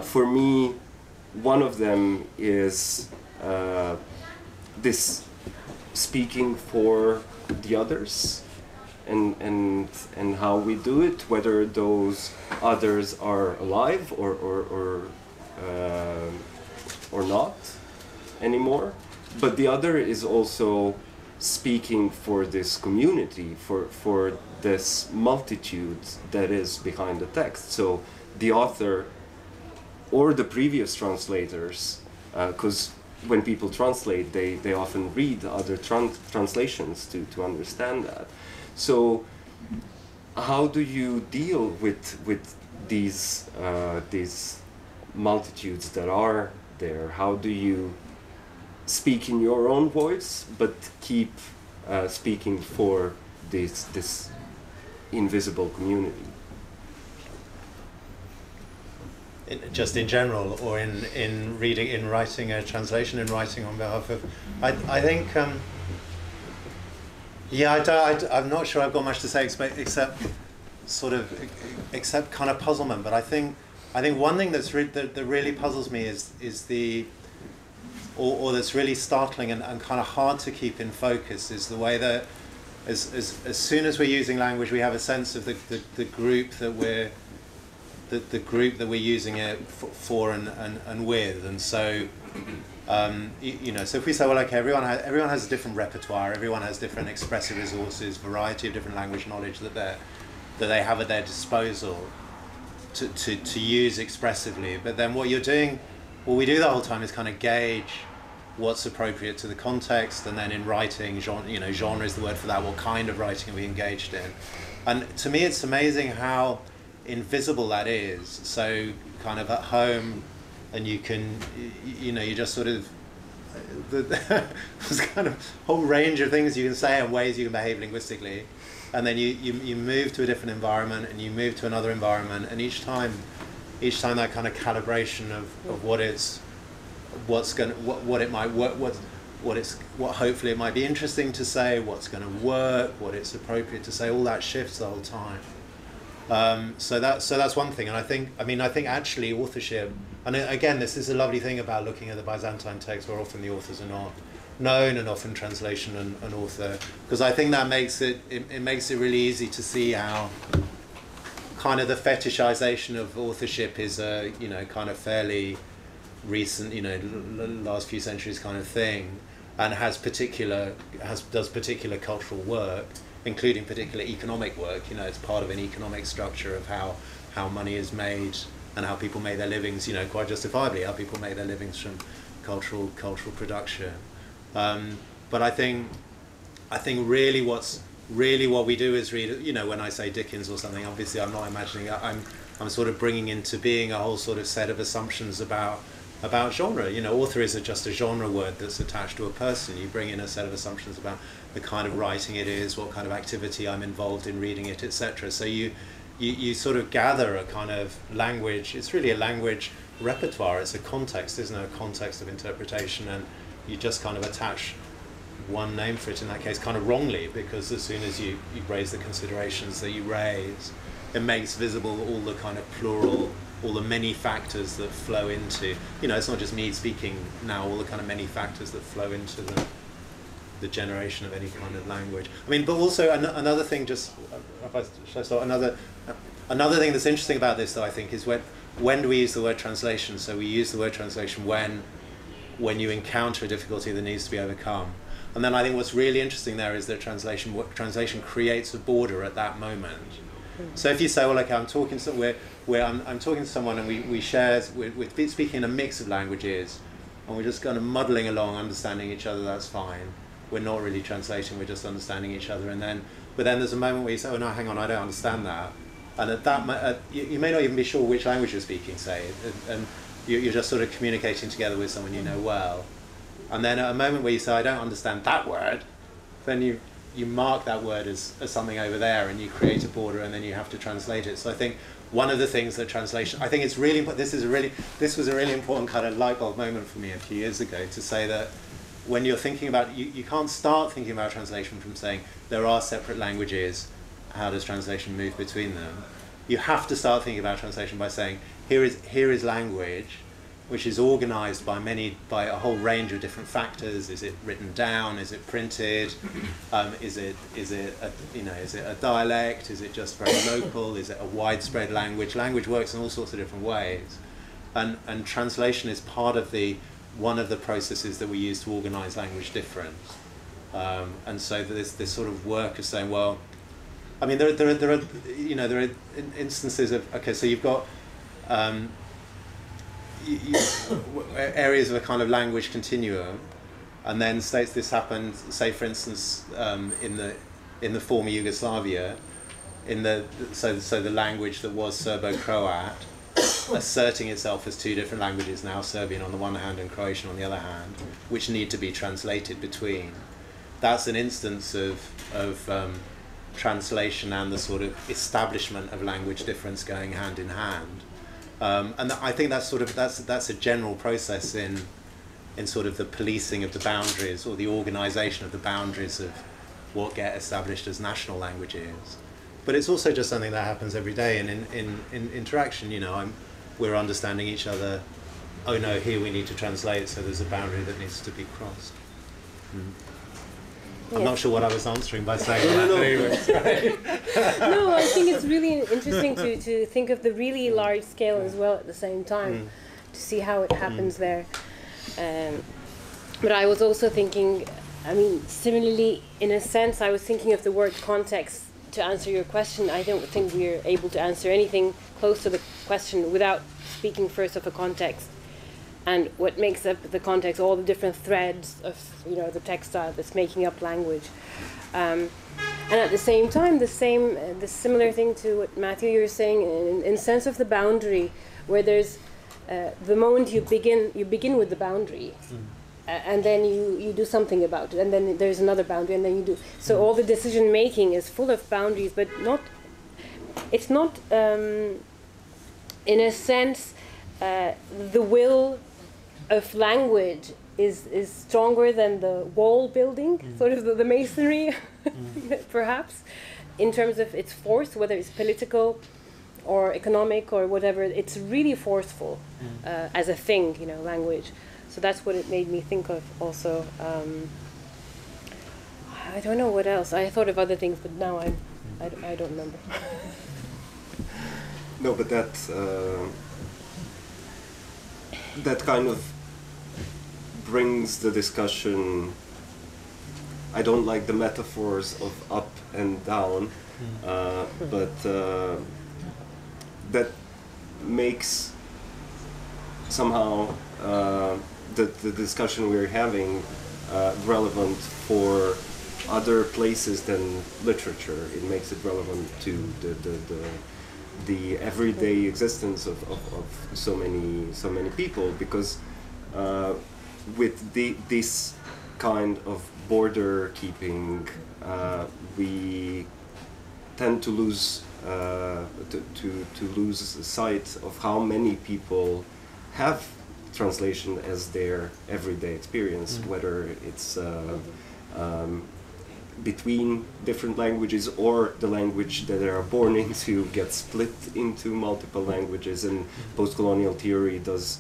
For me, one of them is this speaking for the others, and how we do it, whether those others are alive or not anymore. But the other is also speaking for this community, for this multitude that is behind the text. So the author or the previous translators, because when people translate, they often read other translations to understand that. So how do you deal with these multitudes that are there? How do you speak in your own voice, but keep speaking for this invisible community? Just in general, or in reading, in writing a translation, in writing on behalf of, I think, I'm not sure I've got much to say except kind of puzzlement. But I think one thing that really puzzles me is the, or that's really startling and kind of hard to keep in focus, is the way that as soon as we're using language, we have a sense of the group that we're using it for and with. And so so if we say, well, okay, everyone has a different repertoire, everyone has different expressive resources, variety of different language knowledge that they have at their disposal to use expressively. But then what we do the whole time is kind of gauge what's appropriate to the context, and then in writing, genre is the word for that. What kind of writing are we engaged in? And to me, it's amazing how invisible that is. So kind of at home, and you can, you just sort of, there's kind of a whole range of things you can say and ways you can behave linguistically, and then you move to a different environment, and you move to another environment, and each time that kind of calibration of what it might work, what hopefully it might be interesting to say, what's going to work, what it's appropriate to say, all that shifts the whole time. So that's one thing, and I think actually authorship, and again, this is a lovely thing about looking at the Byzantine text, where often the authors are not known, and often translation and author, because I think that makes it really easy to see how kind of the fetishization of authorship is a kind of fairly recent, last few centuries kind of thing, and does particular cultural work, including particular economic work. It's part of an economic structure of how money is made and how people make their livings, quite justifiably, how people make their livings from cultural production. But I think really what we do is read, when I say Dickens or something, obviously I'm not imagining it, I'm sort of bringing into being a whole sort of set of assumptions about genre. Author is just a genre word that's attached to a person. You bring in a set of assumptions about the kind of writing it is, what kind of activity I'm involved in reading it, etc. So you sort of gather a kind of language. It's really a language repertoire. It's a context, isn't it? A context of interpretation, and you just kind of attach one name for it, in that case kind of wrongly, because as soon as you raise the considerations that you raise, it makes visible all the kind of plural, all the many factors that flow into, it's not just me speaking now, all the kind of many factors that flow into the generation of any kind of language. But also another thing, another thing that's interesting about this, though, I think, is when do we use the word translation? So we use the word translation when you encounter a difficulty that needs to be overcome. And then I think what's really interesting there is that translation creates a border at that moment. So if you say, well, okay, I'm talking to someone, and we're speaking a mix of languages, and we're just kind of muddling along, understanding each other, that's fine. We're not really translating, we're just understanding each other. But then there's a moment where you say, oh no, hang on, I don't understand that. And at that you may not even be sure which language you're speaking, say, and you're just sort of communicating together with someone you know well. And then at a moment where you say, I don't understand that word, then you mark that word as something over there, and you create a border, and then you have to translate it. So I think one of the things that translation, I think it's really important, this was a really important kind of light bulb moment for me a few years ago, to say that when you're thinking about, you can't start thinking about translation from saying there are separate languages, how does translation move between them? You have to start thinking about translation by saying here is language, which is organized by a whole range of different factors. Is it written down? Is it printed? Is it a dialect? Is it just very local? Is it a widespread language? Language works in all sorts of different ways, and translation is part of one of the processes that we use to organize language different. And so there's this sort of work of saying, well, I mean, there are instances of, okay, so you've got areas of a kind of language continuum, and then states this happened, say for instance, in the former Yugoslavia, so the language that was Serbo-Croat, asserting itself as two different languages now, Serbian on the one hand and Croatian on the other hand, which need to be translated between. That's an instance of translation and the sort of establishment of language difference going hand in hand. And I think that's a general process in sort of the policing of the boundaries, or the organisation of the boundaries of what get established as national languages. But it's also just something that happens every day, and in interaction, we're understanding each other. Oh no, here we need to translate, so there's a boundary that needs to be crossed. I'm not sure what I was answering by saying that. No, I think it's really interesting to think of the really large scale as well at the same time, to see how it happens there. But I was also thinking, I mean, similarly, in a sense, I was thinking of the word context to answer your question. I don't think we're able to answer anything close to the question without speaking first of a context. And what makes up the context, all the different threads of the textile that's making up language, and at the same time, the similar thing to what Matthew you were saying, in sense of the boundary, where there's the moment you begin with the boundary, and then you do something about it, and then there's another boundary, and then you do. So all the decision making is full of boundaries, but it's not in a sense the will of language is stronger than the wall building, sort of the masonry, perhaps, in terms of its force, whether it's political or economic or whatever. It's really forceful as a thing, language. So that's what it made me think of also. I don't know what else. I thought of other things, but now I don't remember. No, but that kind of brings the discussion. I don't like the metaphors of up and down, but that makes somehow the discussion we're having relevant for other places than literature. It makes it relevant to the everyday existence of so many people, because with this kind of border keeping, we tend to lose lose sight of how many people have translation as their everyday experience, whether it's between different languages, or the language that they are born into gets split into multiple languages. And post-colonial theory does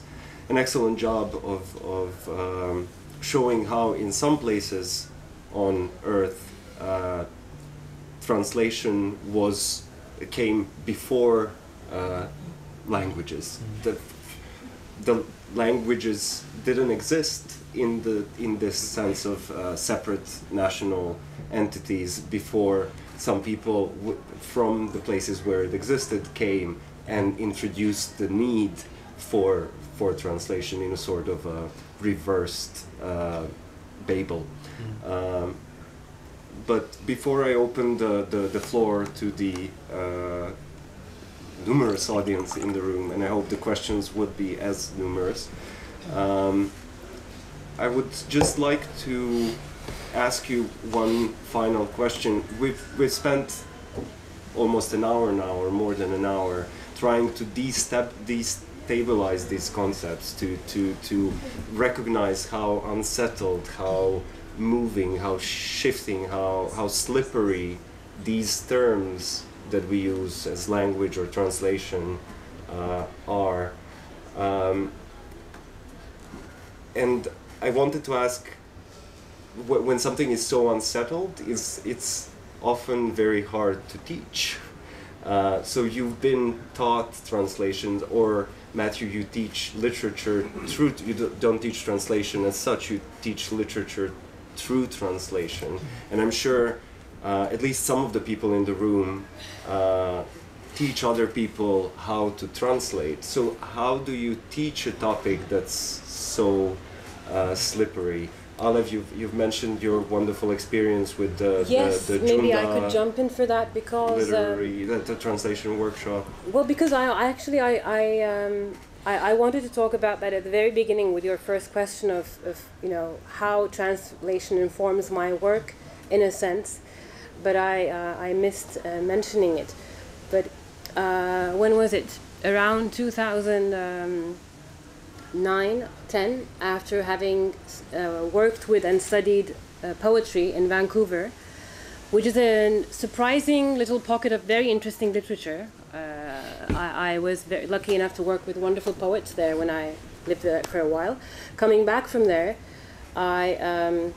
an excellent job of showing how in some places on Earth translation came before languages. The languages didn't exist in this sense of separate national entities before some people from the places where it existed came and introduced the need for translation in a sort of a reversed Babel. But before I open the floor to the numerous audience in the room, and I hope the questions would be as numerous, I would just like to ask you one final question. We've spent almost an hour now, or more than an hour, trying to stabilize these concepts, to recognize how unsettled, how moving, how shifting, how slippery these terms that we use as language or translation are. And I wanted to ask, when something is so unsettled, it's often very hard to teach. So you've been taught translations, or Matthew, you teach literature through, you don't teach translation as such, you teach literature through translation. And I'm sure at least some of the people in the room teach other people how to translate. So how do you teach a topic that's so slippery? Alev, you've mentioned your wonderful experience with the maybe I could jump in for that, because the translation workshop. Well, because I wanted to talk about that at the very beginning with your first question of how translation informs my work, in a sense, but I missed mentioning it. But when was it? Around 2009-10, after having worked with and studied poetry in Vancouver, which is a surprising little pocket of very interesting literature. I was very lucky enough to work with wonderful poets there when I lived there for a while. Coming back from there, I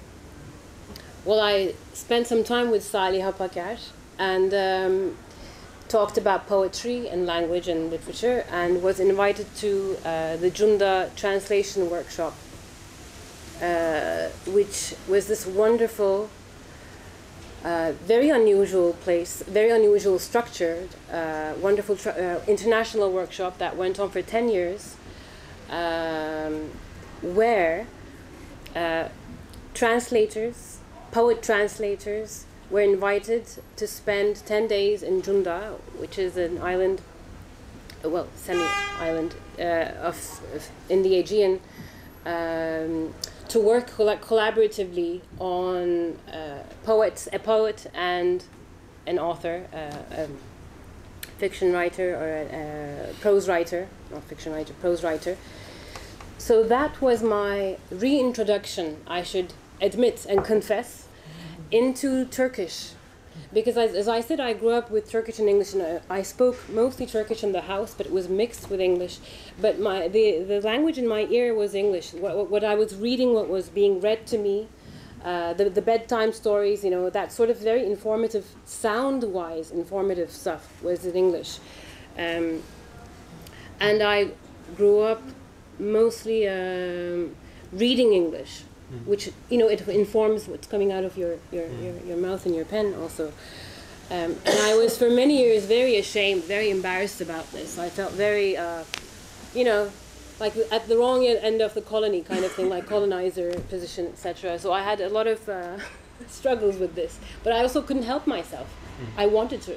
spent some time with Salih Hapakash and talked about poetry and language and literature, and was invited to the Junda translation workshop, which was this wonderful, very unusual place, very unusual structured, wonderful international workshop that went on for 10 years, where poet translators were invited to spend 10 days in Junda, which is an island, well, semi-island in the Aegean, to work collaboratively on a poet and an author, a fiction writer or a prose writer, not fiction writer, prose writer. So that was my reintroduction, I should admit and confess, into Turkish, because as I said, I grew up with Turkish and English, and I spoke mostly Turkish in the house, but it was mixed with English. But the language in my ear was English. What I was reading, what was being read to me, the bedtime stories, that sort of very informative, sound-wise informative stuff was in English. And I grew up mostly reading English, which it informs what's coming out of your mouth and your pen also. And I was for many years very ashamed, very embarrassed about this. I felt very, like at the wrong end of the colony kind of thing, like colonizer position, etc. So I had a lot of struggles with this, but I also couldn't help myself. I wanted to,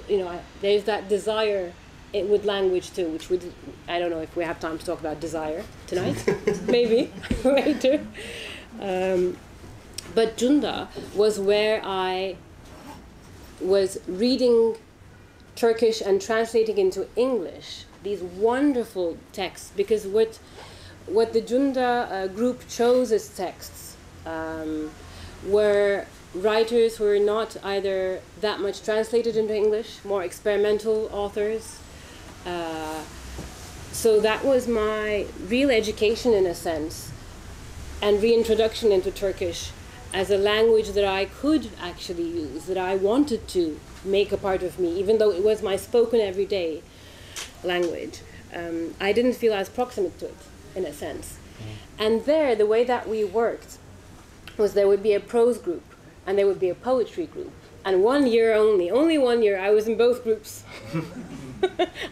there's that desire with language too, which I don't know if we have time to talk about desire tonight, maybe later. But Junda was where I was reading Turkish and translating into English these wonderful texts, because what the Junda group chose as texts were writers who were not either that much translated into English, more experimental authors. So that was my real education, in a sense, and reintroduction into Turkish as a language that I could actually use, that I wanted to make a part of me, even though it was my spoken everyday language. I didn't feel as proximate to it, in a sense. And there, the way that we worked was there would be a prose group and there would be a poetry group. And 1 year only 1 year, I was in both groups.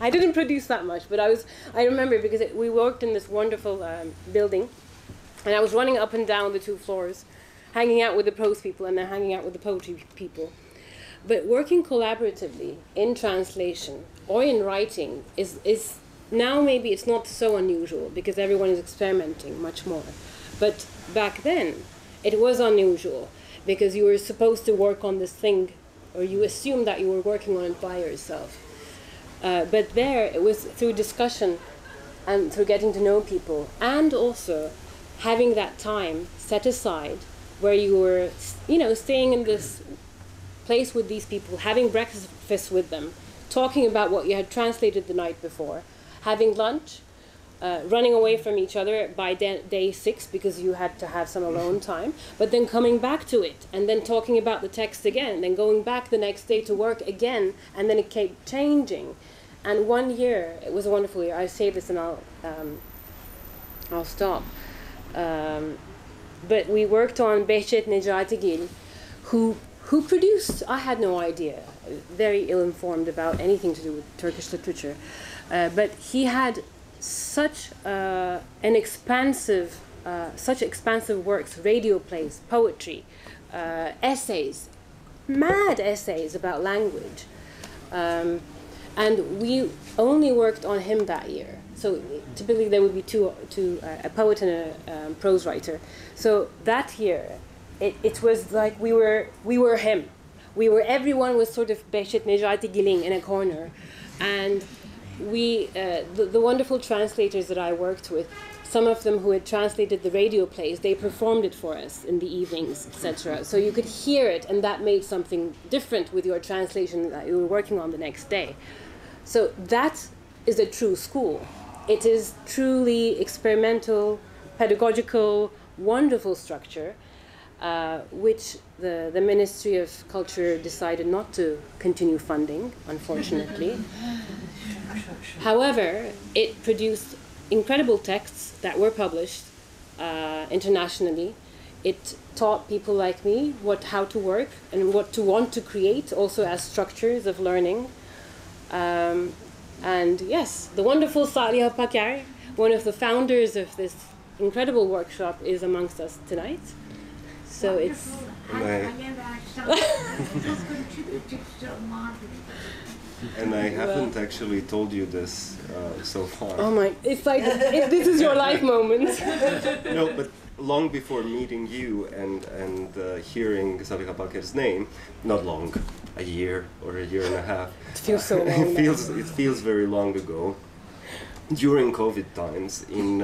I didn't produce that much, but I remember, because we worked in this wonderful building, and I was running up and down the 2 floors, hanging out with the prose people and then hanging out with the poetry people. But working collaboratively in translation or in writing is now, maybe it's not so unusual, because everyone is experimenting much more. But back then, it was unusual, because you were supposed to work on this thing, or you assumed that you were working on it by yourself. But there, it was through discussion and through getting to know people, and also having that time set aside where you were, you know, staying in this place with these people, having breakfast with them, talking about what you had translated the night before, having lunch, running away from each other by day 6 because you had to have some alone time, but then coming back to it and then talking about the text again, then going back the next day to work again, and then it kept changing. And 1 year, it was a wonderful year. I say this and I'll stop. But we worked on Behçet Necatigil, who produced, I had no idea, very ill-informed about anything to do with Turkish literature, but he had such such expansive works, radio plays, poetry, essays, mad essays about language. And we only worked on him that year. So typically there would be two a poet and a prose writer. So that year, it was like we were him. Everyone was sort of Behçet Necatigil'in in a corner, and the wonderful translators that I worked with, some of them who had translated the radio plays, they performed it for us in the evenings, etc. So you could hear it, and that made something different with your translation that you were working on the next day. So that is a true school. It is truly experimental, pedagogical, wonderful structure, which the Ministry of Culture decided not to continue funding, unfortunately. However, it produced incredible texts that were published internationally. It taught people like me how to work and what to want to create, also as structures of learning. And yes, the wonderful Saliha Pakar, one of the founders of this incredible workshop, is amongst us tonight. So it's... And I haven't actually told you this so far. Oh my, it's like, this is your life moment. No, but long before meeting you and hearing Saliha Pakar's name, not long, a year or a year and a half. It feels so long. It feels very long ago. During COVID times, in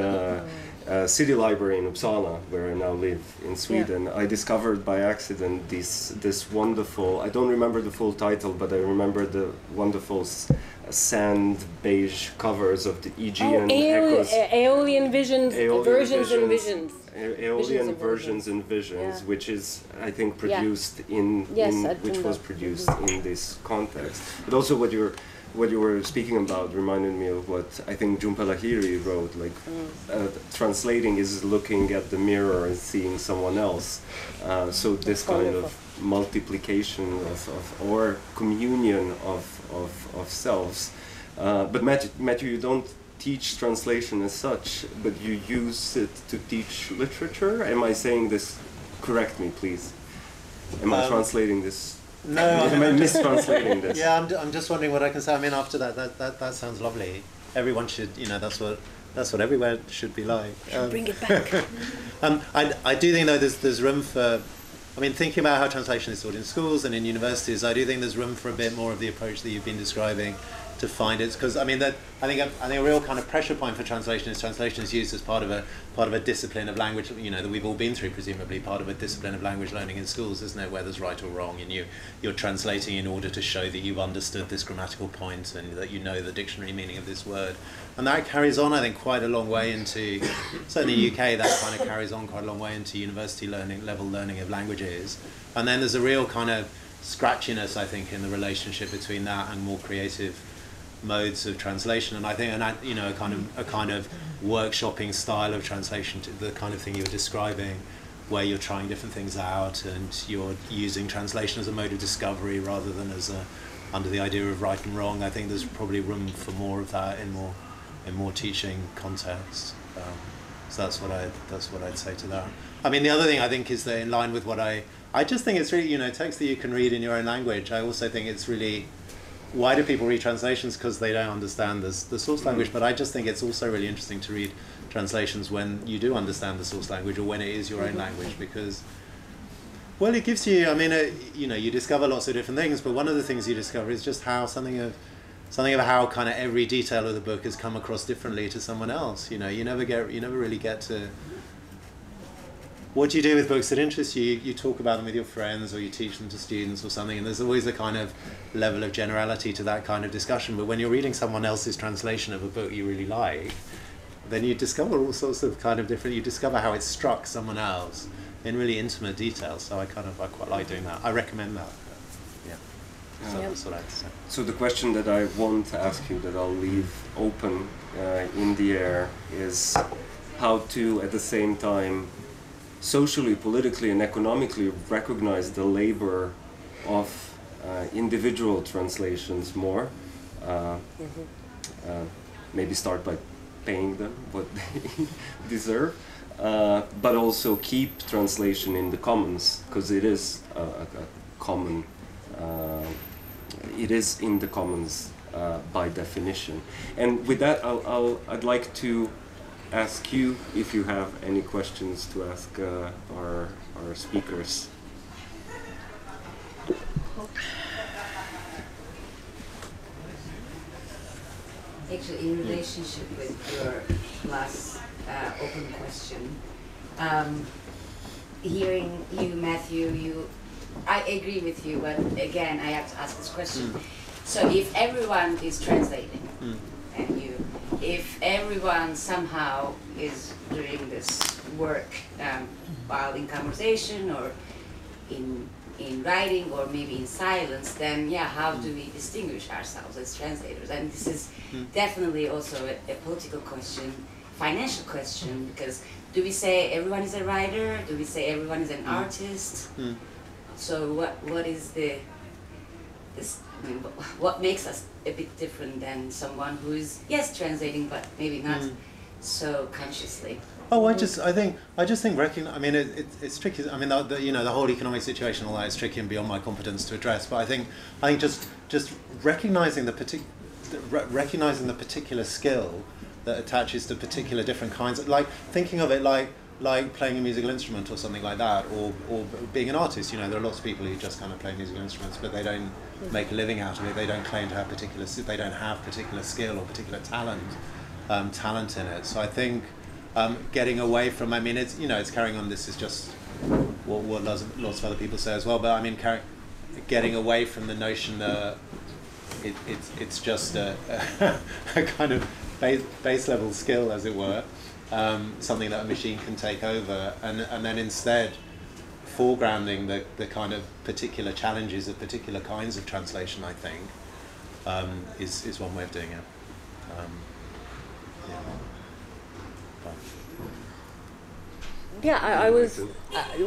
city library in Uppsala, where I now live in Sweden, yeah. I discovered by accident this wonderful, I don't remember the full title, but I remember the wonderful sand beige covers of the Aegean Echoes. Aeolian Visions, Versions and Visions. Aeolian Versions and Visions, yeah. Which is, I think, produced which was produced in this context. But also what you were speaking about reminded me of what I think Jhumpa Lahiri wrote, like translating is looking at the mirror and seeing someone else. So this kind of multiplication or communion of selves. But Matthew, you don't teach translation as such, but you use it to teach literature? Am I saying this? Correct me, please. Am I translating this? No, am I mistranslating this? Yeah, I'm just wondering what I can say. I mean, after that sounds lovely. Everyone should, that's what everywhere should be like. Bring it back. I do think though there's room for. I mean, thinking about how translation is taught in schools and in universities, I do think there's room for a bit more of the approach that you've been describing to find it, because I mean that I think a real kind of pressure point for translation is used as part of a discipline of language, that we've all been through, presumably part of a discipline of language learning in schools, isn't it, where there's right or wrong, and you're translating in order to show that you've understood this grammatical point and that you know the dictionary meaning of this word, and that carries on, I think, quite a long way into, certainly in the UK, that kind of carries on quite a long way into university level learning of languages, and then there's a real kind of scratchiness, I think, in the relationship between that and more creative modes of translation, and I think a kind of workshopping style of translation, to the kind of thing you were describing, where you're trying different things out and you're using translation as a mode of discovery rather than as under the idea of right and wrong. I think there's probably room for more of that in more teaching contexts. So that's what I'd say to that. I mean, the other thing I think is that in line with what I just think it's really text that you can read in your own language. I also think it's really. Why do people read translations? Because they don't understand the source language, but I just think it's also really interesting to read translations when you do understand the source language or when it is your own language, because, well, it gives you, you discover lots of different things, but one of the things you discover is just how something of something about how kind of every detail of the book has come across differently to someone else. You know, you never really get to. What do you do with books that interest you? You talk about them with your friends, or you teach them to students or something, and there's always a kind of level of generality to that kind of discussion. But when you're reading someone else's translation of a book you really like, then you discover all sorts of kind of different, you discover how it struck someone else in really intimate detail. So I quite like doing that. I recommend that. Yeah. So that's what I have to say. So the question that I want to ask you, that I'll leave open in the air, is how to, at the same time, socially, politically, and economically recognize the labor of individual translations more. Maybe start by paying them what they deserve, but also keep translation in the commons, because it is a common. It is in the commons by definition. And with that, I'd like to ask you if you have any questions to ask our speakers. Actually, in relationship with your last open question, hearing you, Matthew, I agree with you, but again, I have to ask this question. So if everyone is translating, and if everyone somehow is doing this work while in conversation or in writing or maybe in silence, then how do we distinguish ourselves as translators? And this is definitely also a political question, financial question, because do we say everyone is a writer? Do we say everyone is an artist? So what is what makes us a bit different than someone who is translating, but maybe not so consciously? Oh, I just think I mean, it's tricky. I mean, the whole economic situation, all that is tricky and beyond my competence to address. But I think just recognizing the particular skill that attaches to particular different kinds of, like thinking of it like playing a musical instrument or something like that, or being an artist. You know, there are lots of people who just kind of play musical instruments, but they don't make a living out of it. They don't claim to have they don't have particular skill or particular talent in it. So I think getting away from, I mean, it's carrying on. This is just what lots of other people say as well. But I mean, getting away from the notion that it's just a kind of base level skill, as it were. Something that a machine can take over, and then instead foregrounding the kind of particular challenges of particular kinds of translation, I think, is one way of doing it. I was,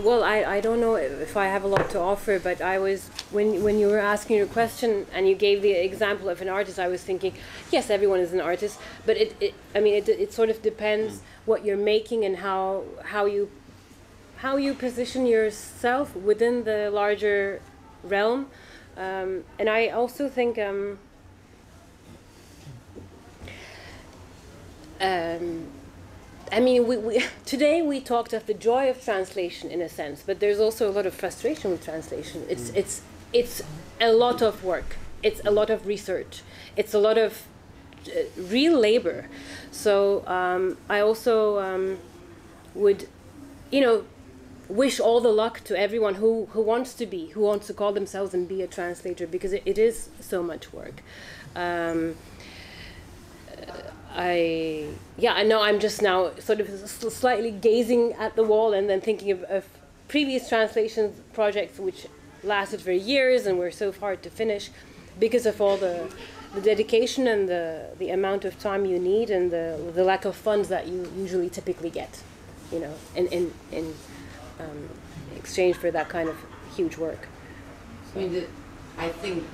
well, I don't know if I have a lot to offer, but I was, when you were asking your question and you gave the example of an artist, I was thinking, yes, everyone is an artist, but it sort of depends what you're making and how you position yourself within the larger realm. And I also think I mean, we today we talked of the joy of translation in a sense, but there's also a lot of frustration with translation. It's a lot of work. It's a lot of research. It's a lot of real labor. So I also would, wish all the luck to everyone who wants to call themselves and be a translator, because it is so much work. I know I'm just now sort of slightly gazing at the wall and then thinking of previous translation projects which lasted for years and were so hard to finish because of all the dedication and the amount of time you need and the lack of funds that you usually typically get, in exchange for that kind of huge work. I mean, I think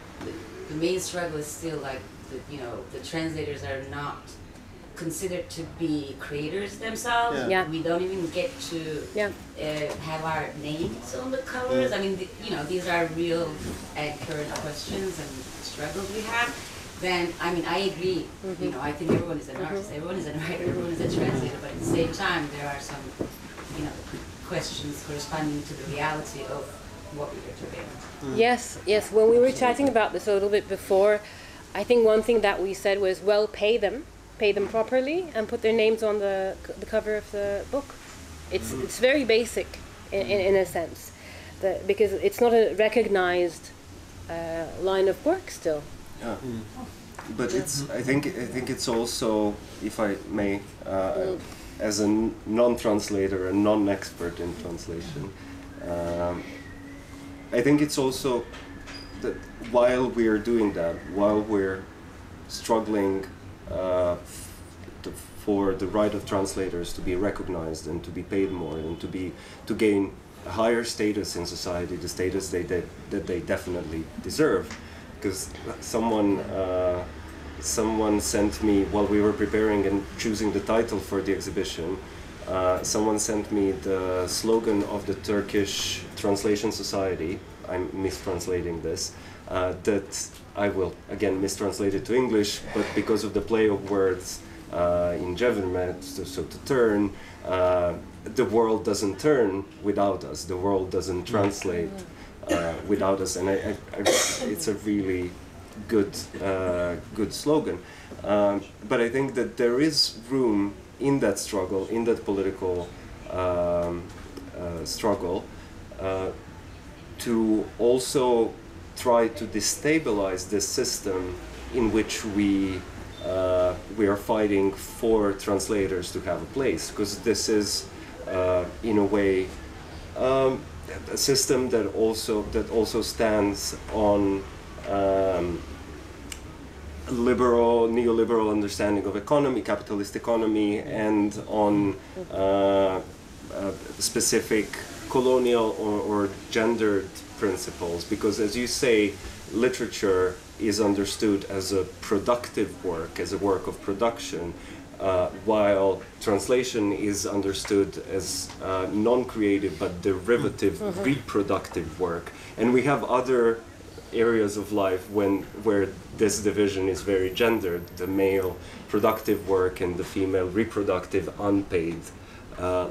the main struggle is still like the translators are not considered to be creators themselves. We don't even get to have our names on the covers. I mean, these are real and current questions and struggles we have. Then, I mean, I agree. I think everyone is an artist, everyone is a writer, everyone is a translator. But at the same time, there are some, questions corresponding to the reality of what we are doing. Yes. When we were chatting about this a little bit before, I think one thing that we said was, well, pay them properly, and put their names on the cover of the book. It's very basic in a sense, because it's not a recognized line of work still. Yeah. But I think it's also, if I may, as a non-translator and non-expert in translation, I think it's also that while we're doing that, while we're struggling for the right of translators to be recognized and to be paid more and to gain a higher status in society, the status that they definitely deserve. Because someone sent me, while we were preparing and choosing the title for the exhibition, someone sent me the slogan of the Turkish Translation Society. I'm mistranslating this, that I will again mistranslate it to English, but because of the play of words in çevirmek, so to turn, the world doesn't turn without us, the world doesn't translate without us, and it's a really good slogan. But I think that there is room in that struggle, in that political struggle, to also try to destabilize the system in which we are fighting for translators to have a place, because this is in a way a system that also stands on neoliberal understanding of economy, capitalist economy, and on specific colonial or gendered principles. Because, as you say, literature is understood as a productive work, as a work of production, while translation is understood as non-creative but derivative, reproductive work. And we have other areas of life where this division is very gendered, the male productive work and the female reproductive unpaid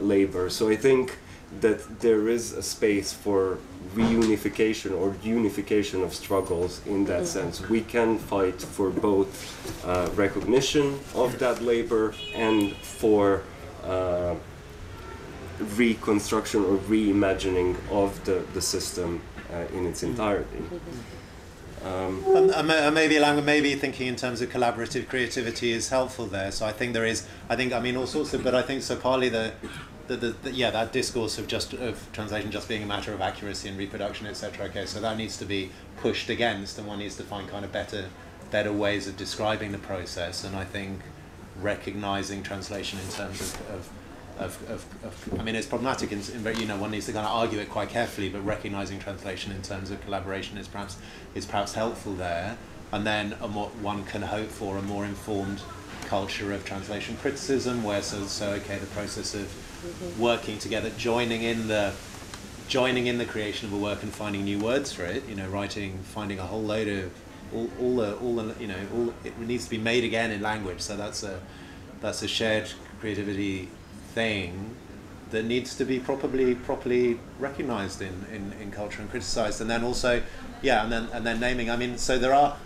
labor. So I think that there is a space for reunification or unification of struggles in that sense. We can fight for both recognition of that labor and for reconstruction or reimagining of the system in its entirety. Maybe thinking in terms of collaborative creativity is helpful there. So I think there is, all sorts of, but I think so partly that discourse of translation just being a matter of accuracy and reproduction, etc. Okay, so that needs to be pushed against, and one needs to find kind of better ways of describing the process. And I think recognizing translation in terms of it's problematic in one needs to kind of argue it quite carefully, but recognizing translation in terms of collaboration is perhaps helpful there. And then one can hope for a more informed culture of translation criticism, where the process of working together, joining in the creation of a work and finding new words for it, finding a whole load of it needs to be made again in language. So that's a shared creativity thing that needs to be properly recognized in culture and criticized. And then also and then naming. So there are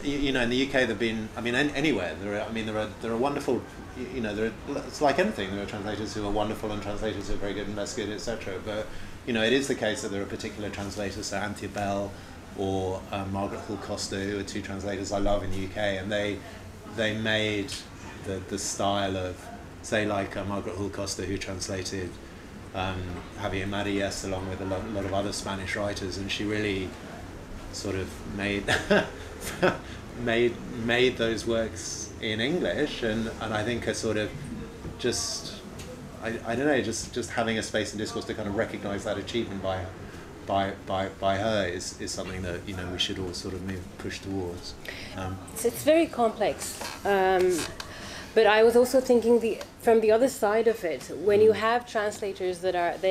in the UK there've been anywhere there are wonderful it's like anything, there are translators who are wonderful and translators who are very good, investigative, etc. But it is the case that there are particular translators, so Anthea Bell or Margaret Hall Costa, who are two translators I love in the UK, and they made the style of, say, like Margaret Hall Costa, who translated Javier Marías along with a lot of other Spanish writers, and she really sort of made those works in English, and I think a sort of just having a space and discourse to kind of recognise that achievement by her is something that we should all sort of push towards. It's very complex. But I was also thinking from the other side of it, when you have translators that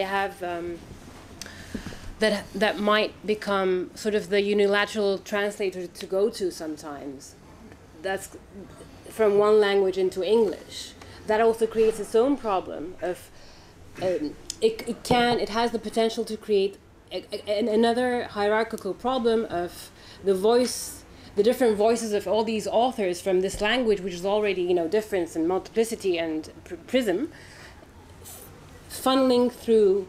might become sort of the unilateral translator to go to sometimes, that's from one language into English. That also creates its own problem of it has the potential to create another hierarchical problem of the voice, the different voices of all these authors from this language, which is already, you know, difference and multiplicity and prism, funneling through.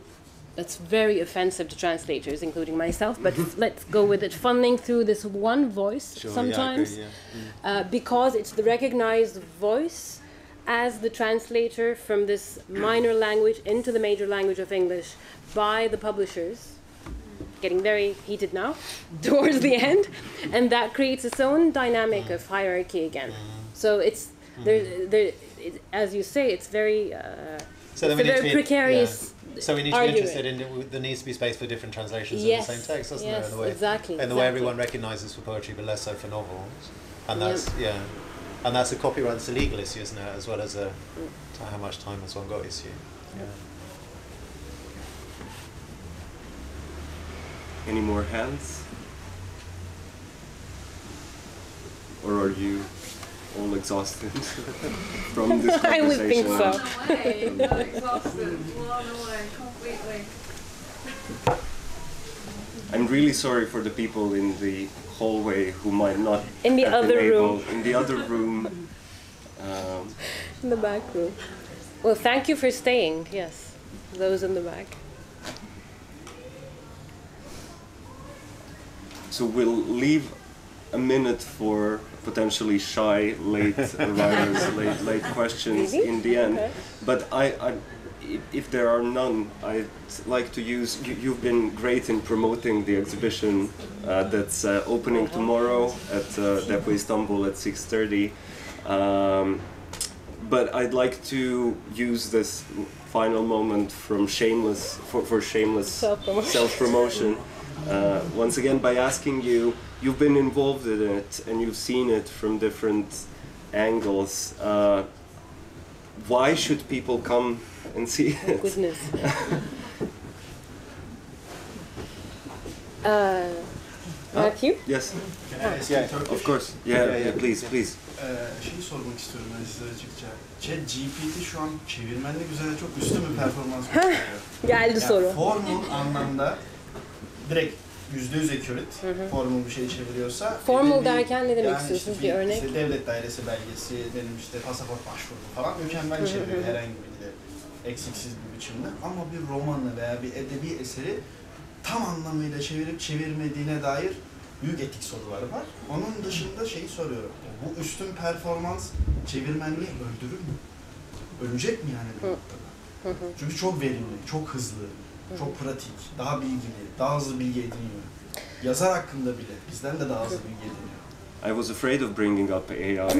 That's very offensive to translators, including myself, but let's go with it. Funneling through this one voice sometimes, because it's the recognized voice as the translator from this minor language into the major language of English by the publishers. Getting very heated now, towards the end, and that creates its own dynamic of hierarchy again. So it's, as you say, it's very, so it's a very precarious. Yeah. So we need to be interested in, there needs to be space for different translations of the same text, doesn't there? In the way, exactly. In the way everyone recognises for poetry, but less so for novels. And that's, and that's a copyright, it's a legal issue, isn't it? As well as a how much time has one got issue. Yeah. Any more hands? Or are you all exhausted from this conversation? I would think so. Blown away, not exhausted, blown away completely. I'm really sorry for the people in the hallway who might not in the have other been able, room. in the other room. In the back room. Well, thank you for staying. Yes, those in the back. So we'll leave a minute for potentially shy late arrivals, late questions in the end. Okay. But if there are none, I'd like to use. You've been great in promoting the exhibition that's opening tomorrow at Depo Istanbul at 6:30. But I'd like to use this final moment from shameless self-promotion. Once again, by asking you, you've been involved in it and you've seen it from different angles. Why should people come and see it? Oh, goodness. Matthew? Yes. Can I ask in Turkish? Of course. Yeah, please. Şeyi sormak istiyorum ben size açıkça. ChatGPT şu an çevirmenlik üzerine çok üstün bir performans gösteriyor. Geldi soru. Formal anlamda direkt %100 accurate, formal bir şey çeviriyorsa... Formal derken ne demek istiyorsunuz? Bir örnek? Işte devlet dairesi belgesi, benim işte pasaport başvuru falan mükemmel çeviriyor herhangi bir dile, eksiksiz bir biçimde. Ama bir romanı veya bir edebi eseri tam anlamıyla çevirip çevirmediğine dair büyük etik soruları var. Onun dışında şeyi soruyorum, bu üstün performans çevirmenliği öldürür mü? Ölecek mi yani bir noktada? Çünkü çok verimli, çok hızlı, çok pratik, daha bilgili, daha hızlı bilgi ediniyor. Yazar hakkında bile bizden de daha hızlı bilgi ediniyor. I was afraid of bringing up AI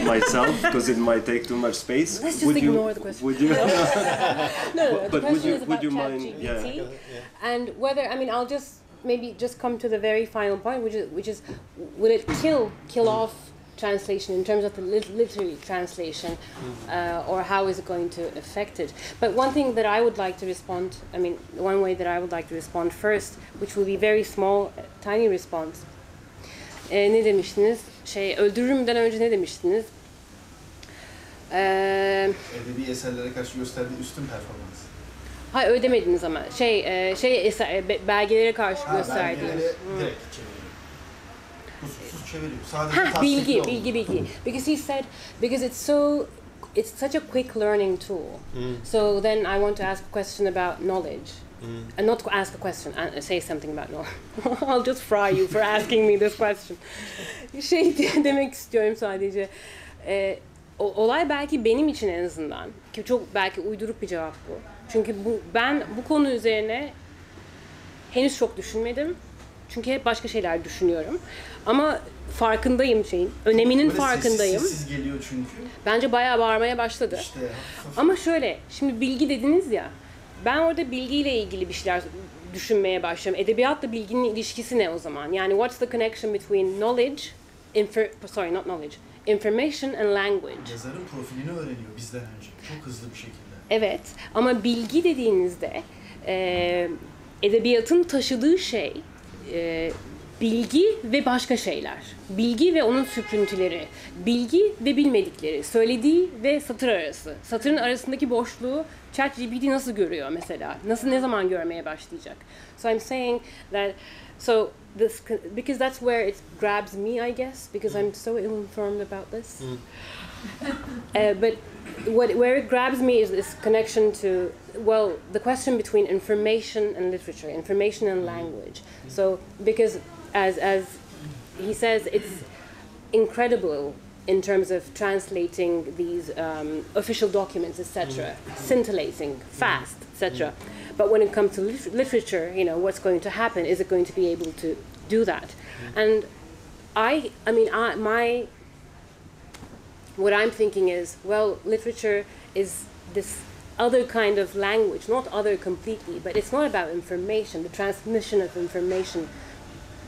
myself because it might take too much space. Let's just ignore the question. Would you? No. But the question is about would you mind? ChatGPT, and whether I'll just come to the very final point, which is, will it kill off translation in terms of the literary translation, or how is it going to affect it? But one thing that I would like to respond, one way that I would like to respond first, which will be very small, tiny response. Ne demiştiniz? Öldürürümden önce ne demiştiniz? Edebi eserlere karşı gösterdiği üstün performans. Hayır ödemediniz ama belgelere karşı gösterdiğiniz. Belgeleri direkt çeviriyor. Kusursuz çeviriyor. Sadece bilgi. Because he said, because it's such a quick learning tool. So then I want to ask a question about knowledge. And not ask a question, say something about knowledge. I'll just fry you for asking me this question. Demek istiyorum sadece. Olay belki benim için en azından, ki çok belki uyduruk bir cevap bu. Çünkü ben bu konu üzerine henüz çok düşünmedim. Çünkü hep başka şeyler düşünüyorum. Ama farkındayım öneminin böyle farkındayım. Sessiz geliyor çünkü. Bence bayağı bağırmaya başladı. İşte. Ama şöyle, şimdi bilgi dediniz ya, ben orada bilgiyle ilgili bir şeyler düşünmeye başlıyorum. Edebiyatla bilginin ilişkisi ne o zaman? Yani what's the connection between knowledge, information and language? Yazarın profilini öğreniyor bizden önce. Çok hızlı bir şekilde. Evet, ama bilgi dediğinizde edebiyatın taşıdığı şey bilgi ve başka şeyler. Bilgi ve onun süprüntüleri, bilgi ve bilmedikleri, söylediği ve satır arası. Satırın arasındaki boşluğu ChatGPT nasıl görüyor mesela? Ne zaman görmeye başlayacak? So I'm saying that, because that's where it grabs me, I guess, because I'm so ill-informed about this. But where it grabs me is this connection to, well, the question between information and literature, information and language. So, because as he says, it's incredible in terms of translating these official documents, etc., scintillating, fast, etc. But when it comes to literature, you know, what's going to happen? Is it going to be able to do that? And what I'm thinking is, well, literature is this other kind of language, not other completely, but it's not about information, the transmission of information.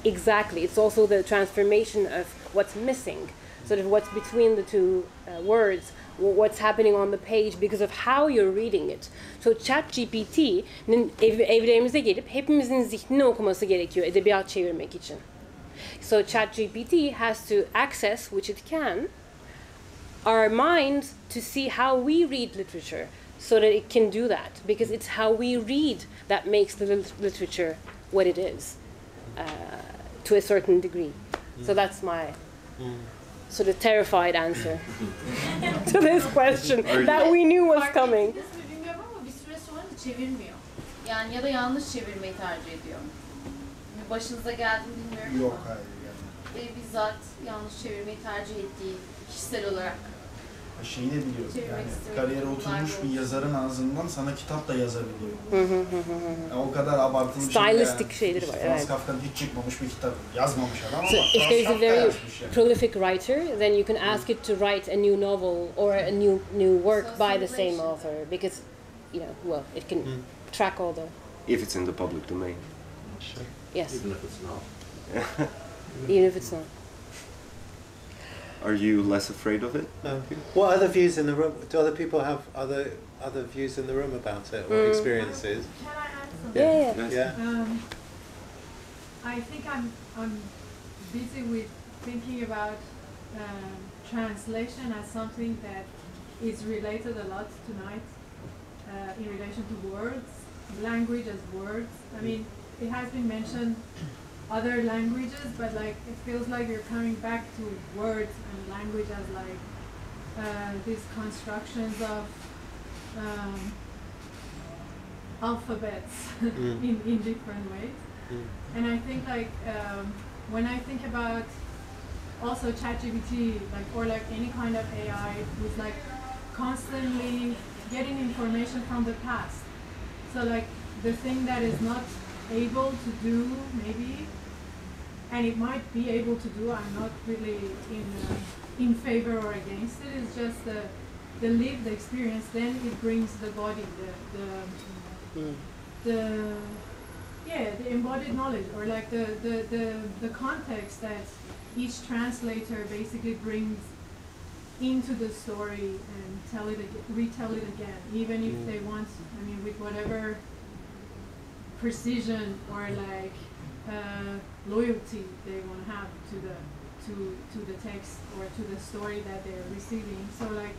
Exactly, it's also the transformation of what's missing, sort of what's between the two words, what's happening on the page because of how you're reading it. So ChatGPT'nin evlerimize gelip hepimizin zihnini okuması gerekiyor edebiyat çevirmek için. So ChatGPT has to access, which it can, our minds to see how we read literature so that it can do that, because it's how we read that makes the literature what it is to a certain degree. So that's my sort of terrified answer to this question that we knew was coming. Bilmiyorum ama bir süre sonra da çevirmiyor. Yani ya da yanlış çevirmeyi tercih ediyor. Başınıza geldi mi bilmiyorum. Yok, ama. hayır. Bizzat yanlış çevirmeyi tercih ettiği kişisel olarak. Şeyi de biliyorum, yani kariyere oturmuş bir yazarın ağzından sana kitap da yazabiliyor. Yani o kadar abartılı bir şey yani. Stylistic şeyleri var, Franz evet. Kafka'nın hiç çıkmamış bir kitap yazmamış adam So ama if there's a Kafka very yazmış yani. prolific writer, then you can ask it to write a new novel or a new work by the same author, because, you know, well, it can track all the... If it's in the public domain. Sure. Yes. Even if it's not. Even if it's not. Are you less afraid of it? No. What other views in the room? Do other people have other views in the room about it or experiences? Can I add something? Yeah. Yeah. I think I'm busy with thinking about translation as something that is related a lot tonight in relation to words, language as words. I mean, it has been mentioned other languages, but like it feels like you're coming back to words and language as like these constructions of alphabets in different ways. And I think like when I think about also ChatGPT, like or like any kind of AI who's like constantly getting information from the past. So like the thing that is not able to do maybe, and it might be able to do, I'm not really in favor or against it, it's just the lived experience, then it brings the body, the embodied knowledge, or like the context that each translator basically brings into the story and retell it again, even if they want, I mean, with whatever precision or like loyalty they want to have to the text or to the story that they're receiving. So like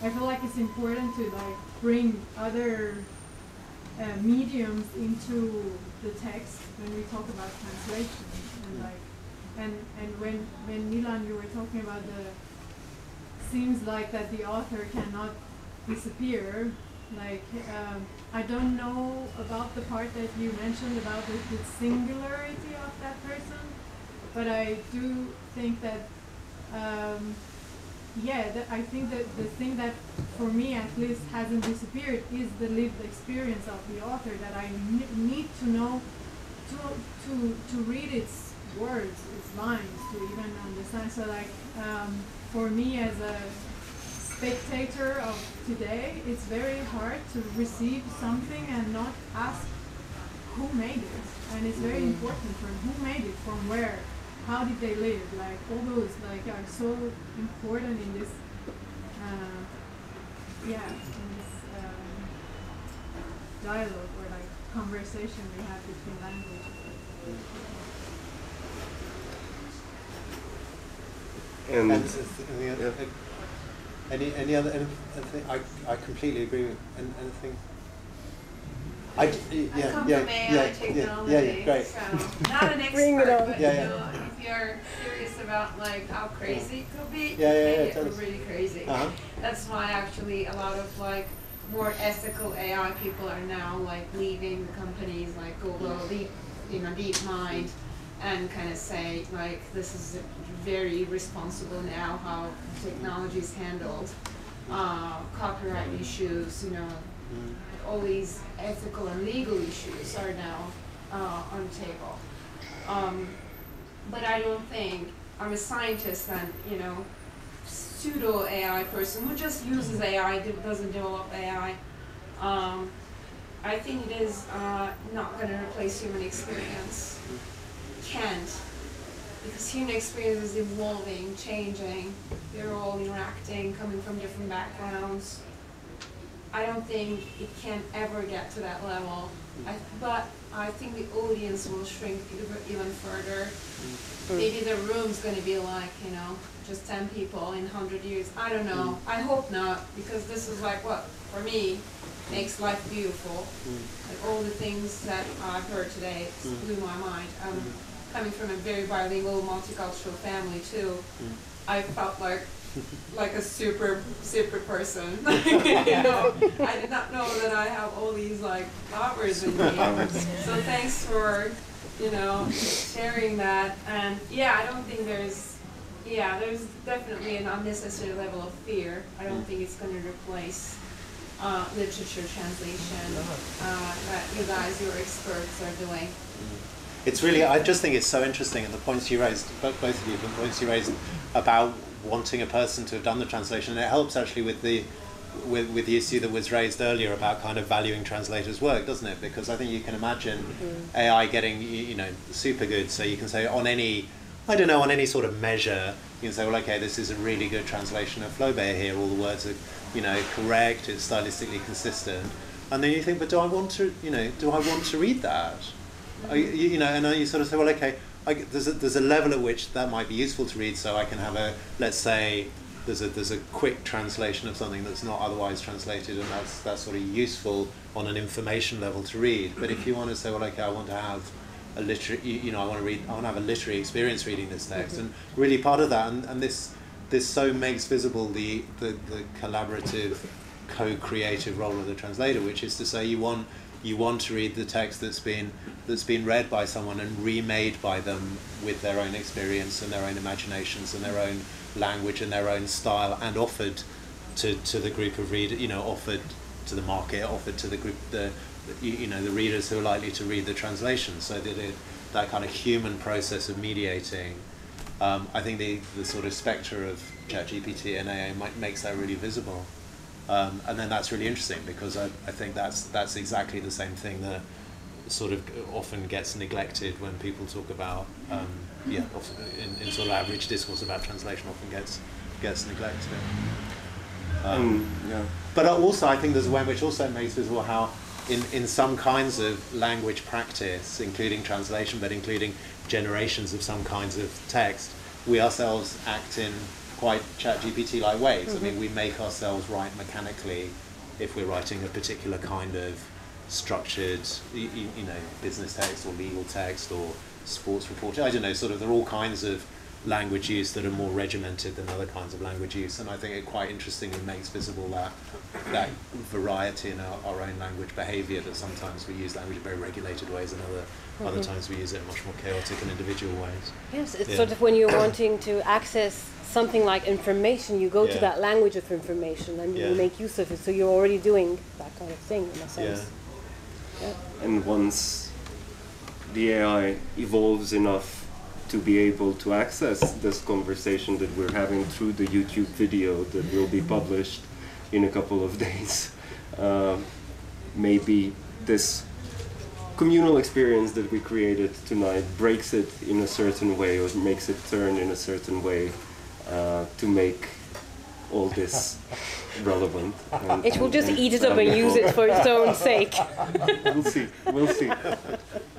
I feel like it's important to like bring other mediums into the text when we talk about translation, and like and when Milan, you were talking about seems like that the author cannot disappear. Like, I don't know about the part that you mentioned about the singularity of that person, but I do think that, I think that the thing that, for me at least, hasn't disappeared is the lived experience of the author, that I need to know, to read its words, its lines, to even understand. So like, for me as a spectator of today, it's very hard to receive something and not ask who made it, and it's very important for who made it, from where, how did they live, like all those like are so important in this dialogue or like conversation we have between languages. Any other anything? I completely agree with anything. I come from AI technology, great. so not an expert, Bring it on. but Yeah, you know, if you're curious about like how crazy it could be, tell it us. really crazy. That's why actually a lot of like more ethical AI people are now like leaving companies like Google, DeepMind, and kind of say like this is very responsible now how technology is handled, copyright issues, you know, all these ethical and legal issues are now on the table. But I don't think I'm a scientist and you know pseudo AI person who just uses AI, doesn't develop AI. I think it is not going to replace human experience. Can't, because human experience is evolving, changing. They're all interacting, coming from different backgrounds. I don't think it can ever get to that level. But I think the audience will shrink even further. Maybe the room's going to be like, you know, just 10 people in 100 years. I don't know. I hope not, because this is like what, for me, makes life beautiful. Like all the things that I've heard today blew my mind. Coming from a very bilingual, multicultural family too, I felt like a super person. You know, I did not know that I have all these like powers in me. So thanks for, you know, sharing that. And yeah, I don't think there's definitely an unnecessary level of fear. I don't think it's going to replace literature translation that you guys, your experts, are doing. It's really, I just think it's so interesting, and the points you raised, both of you, the points you raised about wanting a person to have done the translation, and it helps actually with the issue that was raised earlier about kind of valuing translators' work, doesn't it? Because I think you can imagine AI getting, you know, super good, so you can say on any, I don't know, on any sort of measure, you can say, well, okay, this is a really good translation of Flaubert here, all the words are, you know, correct, it's stylistically consistent, and then you think, but do I want to read that? You know, and then you sort of say, well, okay, there's a level at which that might be useful to read, so I can have a, let's say, there's a quick translation of something that's not otherwise translated, and that's sort of useful on an information level to read. But if you want to say, well, okay, I want to have a literary, you know, I want to have a literary experience reading this text, and really part of that, and this so makes visible the collaborative, co-creative role of the translator, which is to say you want to read the text that's been read by someone and remade by them with their own experience and their own imaginations and their own language and their own style, and offered to the group of readers, you know, offered to the market, offered to the group, the readers who are likely to read the translation, so that that kind of human process of mediating. I think the sort of spectre of ChatGPT and AI makes that really visible. And then that's really interesting, because I think that's exactly the same thing that sort of often gets neglected when people talk about often in sort of average discourse about translation, often gets neglected. But also I think there's a way in which also makes visible how in some kinds of language practice, including translation, but including generations of some kinds of text, we ourselves act in quite ChatGPT-like ways. I mean, we make ourselves write mechanically if we're writing a particular kind of structured, you know, business text or legal text or sports reporting. I don't know, sort of, there are all kinds of language use that are more regimented than other kinds of language use, and I think it quite interestingly makes visible that variety in our own language behaviour, that sometimes we use language in very regulated ways and other times we use it in much more chaotic and individual ways. Yes, it's sort of when you're wanting to access something like information, you go to that language of information and you make use of it, so you're already doing that kind of thing in a sense. And once the AI evolves enough to be able to access this conversation that we're having through the YouTube video that will be published in a couple of days, maybe this communal experience that we created tonight breaks it in a certain way, or makes it turn in a certain way to make all this relevant. It will just eat it up and use it for its own sake. We'll see.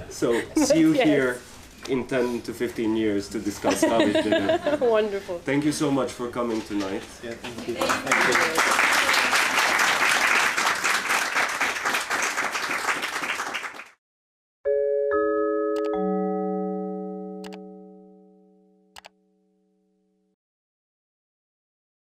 So see you here in 10 to 15 years to discuss how it did it. Wonderful. Thank you so much for coming tonight. Yeah, thank you.